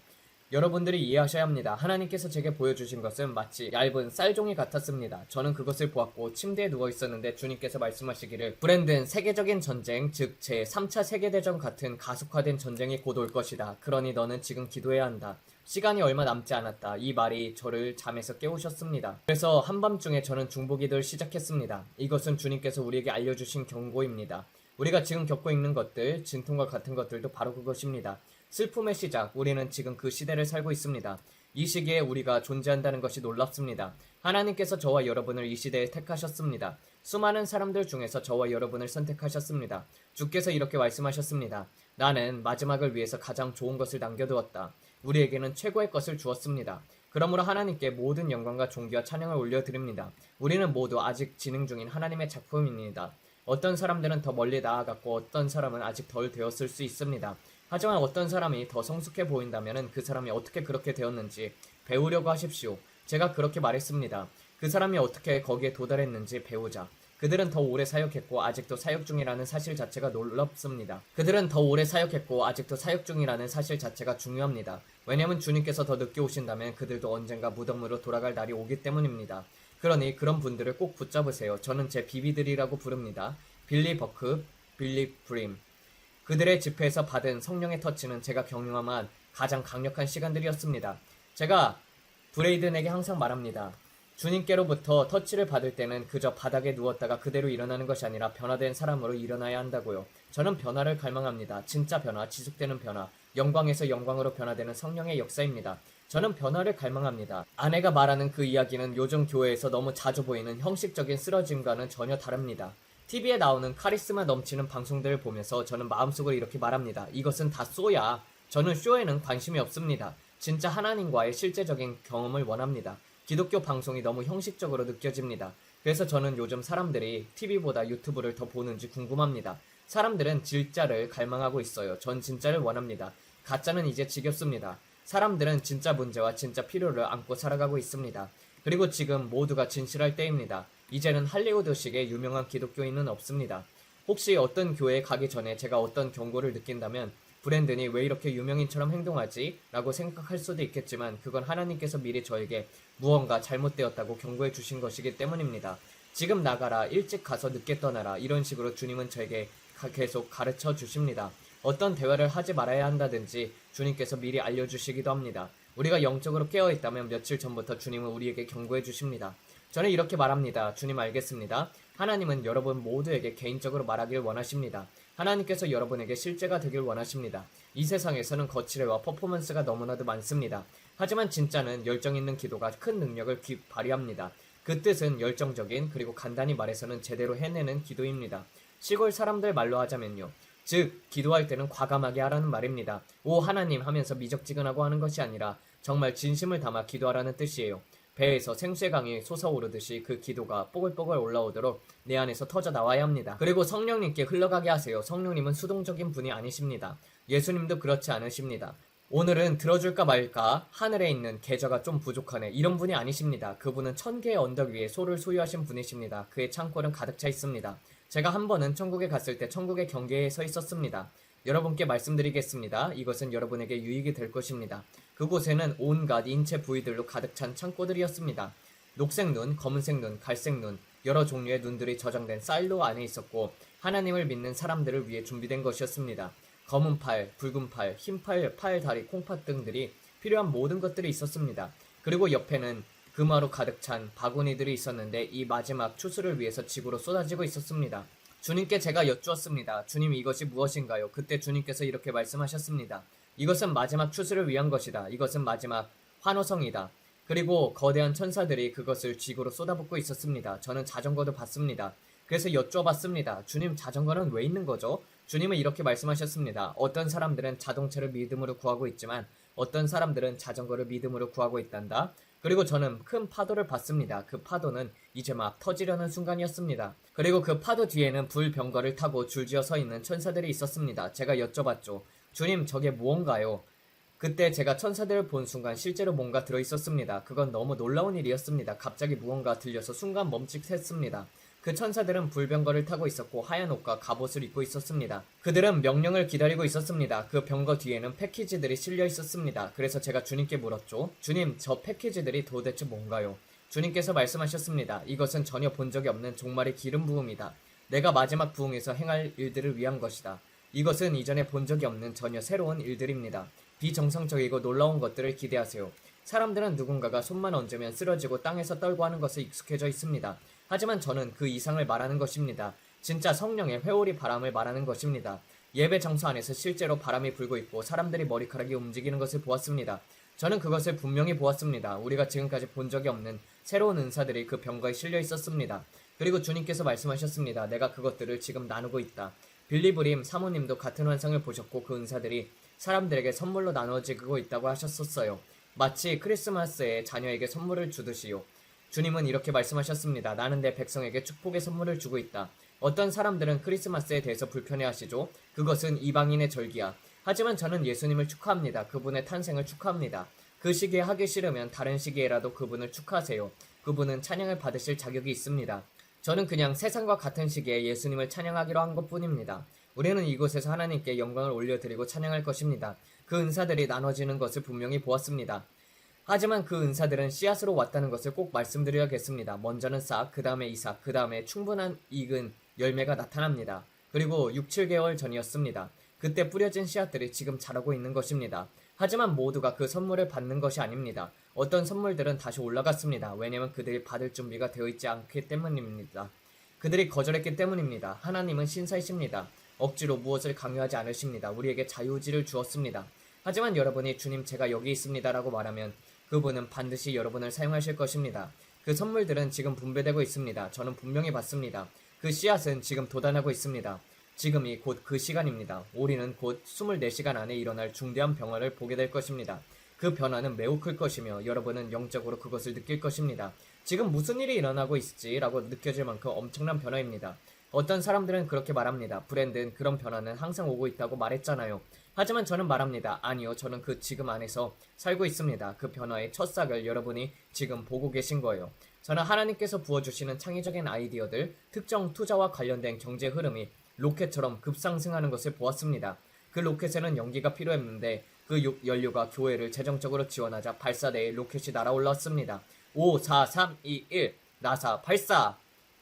여러분들이 이해하셔야 합니다. 하나님께서 제게 보여주신 것은 마치 얇은 쌀종이 같았습니다. 저는 그것을 보았고 침대에 누워 있었는데 주님께서 말씀하시기를 브랜든, 세계적인 전쟁, 즉 제3차 세계대전 같은 가속화된 전쟁이 곧 올 것이다. 그러니 너는 지금 기도해야 한다. 시간이 얼마 남지 않았다. 이 말이 저를 잠에서 깨우셨습니다. 그래서 한밤중에 저는 중보기도를 시작했습니다. 이것은 주님께서 우리에게 알려주신 경고입니다. 우리가 지금 겪고 있는 것들, 진통과 같은 것들도 바로 그것입니다. 슬픔의 시작, 우리는 지금 그 시대를 살고 있습니다. 이 시기에 우리가 존재한다는 것이 놀랍습니다. 하나님께서 저와 여러분을 이 시대에 택하셨습니다. 수많은 사람들 중에서 저와 여러분을 선택하셨습니다. 주께서 이렇게 말씀하셨습니다. 나는 마지막을 위해서 가장 좋은 것을 남겨두었다. 우리에게는 최고의 것을 주었습니다. 그러므로 하나님께 모든 영광과 존귀와 찬양을 올려드립니다. 우리는 모두 아직 진행 중인 하나님의 작품입니다. 어떤 사람들은 더 멀리 나아갔고 어떤 사람은 아직 덜 되었을 수 있습니다. 하지만 어떤 사람이 더 성숙해 보인다면 그 사람이 어떻게 그렇게 되었는지 배우려고 하십시오. 제가 그렇게 말했습니다. 그 사람이 어떻게 거기에 도달했는지 배우자. 그들은 더 오래 사역했고 아직도 사역 중이라는 사실 자체가 놀랍습니다. 그들은 더 오래 사역했고 아직도 사역 중이라는 사실 자체가 중요합니다. 왜냐하면 주님께서 더 늦게 오신다면 그들도 언젠가 무덤으로 돌아갈 날이 오기 때문입니다. 그러니 그런 분들을 꼭 붙잡으세요. 저는 제 비비들이라고 부릅니다. 빌리 버크, 빌리 브림. 그들의 집회에서 받은 성령의 터치는 제가 경험한 가장 강력한 시간들이었습니다. 제가 브레이든에게 항상 말합니다. 주님께로부터 터치를 받을 때는 그저 바닥에 누웠다가 그대로 일어나는 것이 아니라 변화된 사람으로 일어나야 한다고요. 저는 변화를 갈망합니다. 진짜 변화, 지속되는 변화, 영광에서 영광으로 변화되는 성령의 역사입니다. 저는 변화를 갈망합니다. 아내가 말하는 그 이야기는 요즘 교회에서 너무 자주 보이는 형식적인 쓰러짐과는 전혀 다릅니다. TV에 나오는 카리스마 넘치는 방송들을 보면서 저는 마음속으로 이렇게 말합니다. 이것은 다 쇼야. 저는 쇼에는 관심이 없습니다. 진짜 하나님과의 실제적인 경험을 원합니다. 기독교 방송이 너무 형식적으로 느껴집니다. 그래서 저는 요즘 사람들이 TV보다 유튜브를 더 보는지 궁금합니다. 사람들은 진짜를 갈망하고 있어요. 전 진짜를 원합니다. 가짜는 이제 지겹습니다. 사람들은 진짜 문제와 진짜 필요를 안고 살아가고 있습니다. 그리고 지금 모두가 진실할 때입니다. 이제는 할리우드식의 유명한 기독교인은 없습니다. 혹시 어떤 교회에 가기 전에 제가 어떤 경고를 느낀다면 브랜든이 왜 이렇게 유명인처럼 행동하지? 라고 생각할 수도 있겠지만 그건 하나님께서 미리 저에게 무언가 잘못되었다고 경고해 주신 것이기 때문입니다. 지금 나가라, 일찍 가서 늦게 떠나라, 이런 식으로 주님은 저에게 계속 가르쳐 주십니다. 어떤 대화를 하지 말아야 한다든지 주님께서 미리 알려주시기도 합니다. 우리가 영적으로 깨어있다면 며칠 전부터 주님은 우리에게 경고해 주십니다. 저는 이렇게 말합니다. 주님 알겠습니다. 하나님은 여러분 모두에게 개인적으로 말하길 원하십니다. 하나님께서 여러분에게 실제가 되길 원하십니다. 이 세상에서는 거칠애와 퍼포먼스가 너무나도 많습니다. 하지만 진짜는 열정 있는 기도가 큰 능력을 발휘합니다. 그 뜻은 열정적인 그리고 간단히 말해서는 제대로 해내는 기도입니다. 시골 사람들 말로 하자면요. 즉 기도할 때는 과감하게 하라는 말입니다. 오 하나님 하면서 미적지근하고 하는 것이 아니라 정말 진심을 담아 기도하라는 뜻이에요. 배에서 생수의 강이 솟아오르듯이 그 기도가 뽀글뽀글 올라오도록 내 안에서 터져 나와야 합니다. 그리고 성령님께 흘러가게 하세요. 성령님은 수동적인 분이 아니십니다. 예수님도 그렇지 않으십니다. 오늘은 들어줄까 말까 하늘에 있는 계좌가 좀 부족하네 이런 분이 아니십니다. 그분은 천개의 언덕 위에 소를 소유하신 분이십니다. 그의 창고는 가득 차 있습니다. 제가 한 번은 천국에 갔을 때 천국의 경계에 서 있었습니다. 여러분께 말씀드리겠습니다. 이것은 여러분에게 유익이 될 것입니다. 그곳에는 온갖 인체 부위들로 가득 찬 창고들이었습니다. 녹색 눈, 검은색 눈, 갈색 눈, 여러 종류의 눈들이 저장된 사일로 안에 있었고 하나님을 믿는 사람들을 위해 준비된 것이었습니다. 검은 팔, 붉은 팔, 흰 팔, 팔, 다리, 콩팥 등들이 필요한 모든 것들이 있었습니다. 그리고 옆에는 금화로 가득 찬 바구니들이 있었는데 이 마지막 추수를 위해서 지구로 쏟아지고 있었습니다. 주님께 제가 여쭈었습니다. 주님, 이것이 무엇인가요? 그때 주님께서 이렇게 말씀하셨습니다. 이것은 마지막 추수를 위한 것이다. 이것은 마지막 환호성이다. 그리고 거대한 천사들이 그것을 지구로 쏟아붓고 있었습니다. 저는 자전거도 봤습니다. 그래서 여쭈어봤습니다. 주님, 자전거는 왜 있는 거죠? 주님은 이렇게 말씀하셨습니다. 어떤 사람들은 자동차를 믿음으로 구하고 있지만 어떤 사람들은 자전거를 믿음으로 구하고 있단다. 그리고 저는 큰 파도를 봤습니다. 그 파도는 이제 막 터지려는 순간이었습니다. 그리고 그 파도 뒤에는 불병거를 타고 줄지어 서 있는 천사들이 있었습니다. 제가 여쭤봤죠. 주님, 저게 무언가요? 그때 제가 천사들을 본 순간 실제로 뭔가 들어있었습니다. 그건 너무 놀라운 일이었습니다. 갑자기 무언가 들려서 순간 멈칫했습니다. 그 천사들은 불병거를 타고 있었고 하얀 옷과 갑옷을 입고 있었습니다. 그들은 명령을 기다리고 있었습니다. 그 병거 뒤에는 패키지들이 실려 있었습니다. 그래서 제가 주님께 물었죠. 주님, 저 패키지들이 도대체 뭔가요? 주님께서 말씀하셨습니다. 이것은 전혀 본 적이 없는 종말의 기름 부음이다. 내가 마지막 부흥에서 행할 일들을 위한 것이다. 이것은 이전에 본 적이 없는 전혀 새로운 일들입니다. 비정상적이고 놀라운 것들을 기대하세요. 사람들은 누군가가 손만 얹으면 쓰러지고 땅에서 떨고 하는 것에 익숙해져 있습니다. 하지만 저는 그 이상을 말하는 것입니다. 진짜 성령의 회오리 바람을 말하는 것입니다. 예배 장소 안에서 실제로 바람이 불고 있고 사람들이 머리카락이 움직이는 것을 보았습니다. 저는 그것을 분명히 보았습니다. 우리가 지금까지 본 적이 없는 새로운 은사들이 그 병거에 실려 있었습니다. 그리고 주님께서 말씀하셨습니다. 내가 그것들을 지금 나누고 있다. 빌리브림 사모님도 같은 환상을 보셨고 그 은사들이 사람들에게 선물로 나눠지고 있다고 하셨었어요. 마치 크리스마스에 자녀에게 선물을 주듯이요. 주님은 이렇게 말씀하셨습니다. 나는 내 백성에게 축복의 선물을 주고 있다. 어떤 사람들은 크리스마스에 대해서 불편해하시죠? 그것은 이방인의 절기야. 하지만 저는 예수님을 축하합니다. 그분의 탄생을 축하합니다. 그 시기에 하기 싫으면 다른 시기에라도 그분을 축하하세요. 그분은 찬양을 받으실 자격이 있습니다. 저는 그냥 세상과 같은 시기에 예수님을 찬양하기로 한 것뿐입니다. 우리는 이곳에서 하나님께 영광을 올려드리고 찬양할 것입니다. 그 은사들이 나눠지는 것을 분명히 보았습니다. 하지만 그 은사들은 씨앗으로 왔다는 것을 꼭 말씀드려야겠습니다. 먼저는 싹, 그 다음에 이삭, 그 다음에 충분한 익은 열매가 나타납니다. 그리고 6, 7개월 전이었습니다. 그때 뿌려진 씨앗들이 지금 자라고 있는 것입니다. 하지만 모두가 그 선물을 받는 것이 아닙니다. 어떤 선물들은 다시 올라갔습니다. 왜냐하면 그들이 받을 준비가 되어 있지 않기 때문입니다. 그들이 거절했기 때문입니다. 하나님은 신사이십니다. 억지로 무엇을 강요하지 않으십니다. 우리에게 자유의지를 주었습니다. 하지만 여러분이 주님, 제가 여기 있습니다 라고 말하면 그분은 반드시 여러분을 사용하실 것입니다. 그 선물들은 지금 분배되고 있습니다. 저는 분명히 봤습니다. 그 씨앗은 지금 돋아나고 있습니다. 지금이 곧 그 시간입니다. 우리는 곧 24시간 안에 일어날 중대한 변화를 보게 될 것입니다. 그 변화는 매우 클 것이며 여러분은 영적으로 그것을 느낄 것입니다. 지금 무슨 일이 일어나고 있을지 라고 느껴질 만큼 엄청난 변화입니다. 어떤 사람들은 그렇게 말합니다. 브랜든, 그런 변화는 항상 오고 있다고 말했잖아요. 하지만 저는 말합니다. 아니요, 저는 그 지금 안에서 살고 있습니다. 그 변화의 첫 싹을 여러분이 지금 보고 계신 거예요. 저는 하나님께서 부어주시는 창의적인 아이디어들, 특정 투자와 관련된 경제 흐름이 로켓처럼 급상승하는 것을 보았습니다. 그 로켓에는 연기가 필요했는데 그 연료가 교회를 재정적으로 지원하자 발사대에 로켓이 날아올랐습니다. 5, 4, 3, 2, 1 나사 발사!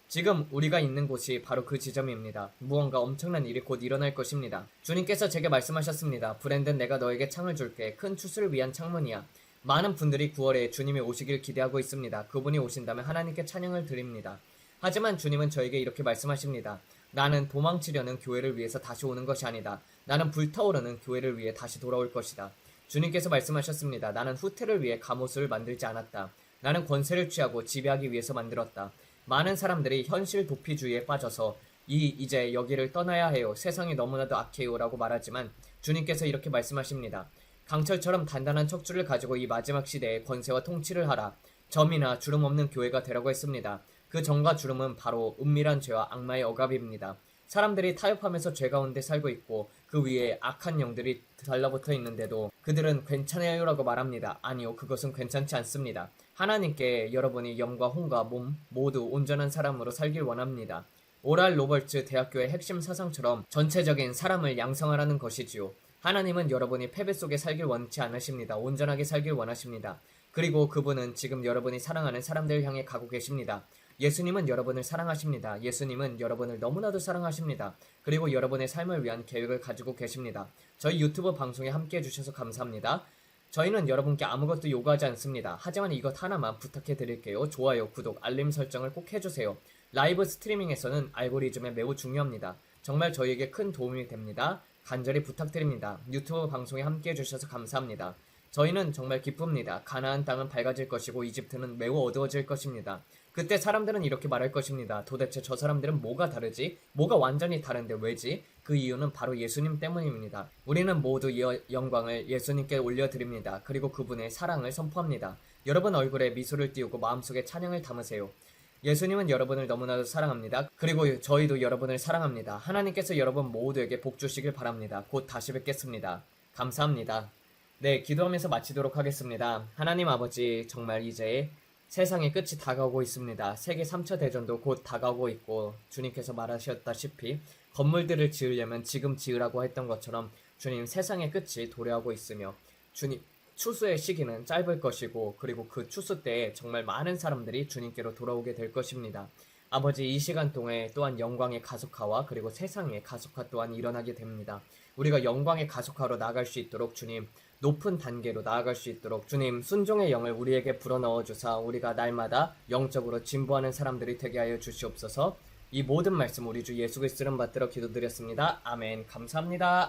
지금 우리가 있는 곳이 바로 그 지점입니다. 무언가 엄청난 일이 곧 일어날 것입니다. 주님께서 제게 말씀하셨습니다. 브랜든, 내가 너에게 창을 줄게. 큰 추수를 위한 창문이야. 많은 분들이 9월에 주님이 오시길 기대하고 있습니다. 그분이 오신다면 하나님께 찬양을 드립니다. 하지만 주님은 저에게 이렇게 말씀하십니다. 나는 도망치려는 교회를 위해서 다시 오는 것이 아니다. 나는 불타오르는 교회를 위해 다시 돌아올 것이다. 주님께서 말씀하셨습니다. 나는 후퇴를 위해 갑옷을 만들지 않았다. 나는 권세를 취하고 지배하기 위해서 만들었다. 많은 사람들이 현실 도피주의에 빠져서 이제 여기를 떠나야 해요. 세상이 너무나도 악해요 라고 말하지만 주님께서 이렇게 말씀하십니다. 강철처럼 단단한 척추를 가지고 이 마지막 시대에 권세와 통치를 하라. 점이나 주름 없는 교회가 되라고 했습니다. 그 점과 주름은 바로 은밀한 죄와 악마의 억압입니다. 사람들이 타협하면서 죄 가운데 살고 있고 그 위에 악한 영들이 달라붙어 있는데도 그들은 괜찮아요 라고 말합니다. 아니요, 그것은 괜찮지 않습니다. 하나님께 여러분이 영과 혼과 몸 모두 온전한 사람으로 살길 원합니다. 오랄 로버츠 대학교의 핵심 사상처럼 전체적인 사람을 양성하라는 것이지요. 하나님은 여러분이 패배 속에 살길 원치 않으십니다. 온전하게 살길 원하십니다. 그리고 그분은 지금 여러분이 사랑하는 사람들을 향해 가고 계십니다. 예수님은 여러분을 사랑하십니다. 예수님은 여러분을 너무나도 사랑하십니다. 그리고 여러분의 삶을 위한 계획을 가지고 계십니다. 저희 유튜브 방송에 함께 해주셔서 감사합니다. 저희는 여러분께 아무것도 요구하지 않습니다. 하지만 이것 하나만 부탁해 드릴게요. 좋아요, 구독, 알림 설정을 꼭 해주세요. 라이브 스트리밍에서는 알고리즘에 매우 중요합니다. 정말 저희에게 큰 도움이 됩니다. 간절히 부탁드립니다. 유튜브 방송에 함께 해주셔서 감사합니다. 저희는 정말 기쁩니다. 가나안 땅은 밝아질 것이고 이집트는 매우 어두워질 것입니다. 그때 사람들은 이렇게 말할 것입니다. 도대체 저 사람들은 뭐가 다르지? 뭐가 완전히 다른데 왜지? 그 이유는 바로 예수님 때문입니다. 우리는 모두 영광을 예수님께 올려드립니다. 그리고 그분의 사랑을 선포합니다. 여러분 얼굴에 미소를 띄우고 마음속에 찬양을 담으세요. 예수님은 여러분을 너무나도 사랑합니다. 그리고 저희도 여러분을 사랑합니다. 하나님께서 여러분 모두에게 복 주시길 바랍니다. 곧 다시 뵙겠습니다. 감사합니다. 네, 기도하면서 마치도록 하겠습니다. 하나님 아버지, 정말 이제 세상의 끝이 다가오고 있습니다. 세계 3차 대전도 곧 다가오고 있고 주님께서 말하셨다시피 건물들을 지으려면 지금 지으라고 했던 것처럼 주님 세상의 끝이 도래하고 있으며 주님 추수의 시기는 짧을 것이고 그리고 그 추수 때에 정말 많은 사람들이 주님께로 돌아오게 될 것입니다. 아버지, 이 시간 동안 또한 영광의 가속화와 그리고 세상의 가속화 또한 일어나게 됩니다. 우리가 영광의 가속화로 나아갈 수 있도록 주님 높은 단계로 나아갈 수 있도록 주님 순종의 영을 우리에게 불어넣어 주사 우리가 날마다 영적으로 진보하는 사람들이 되게 하여 주시옵소서. 이 모든 말씀 우리 주 예수 그리스도 이름 받들어 기도드렸습니다. 아멘. 감사합니다.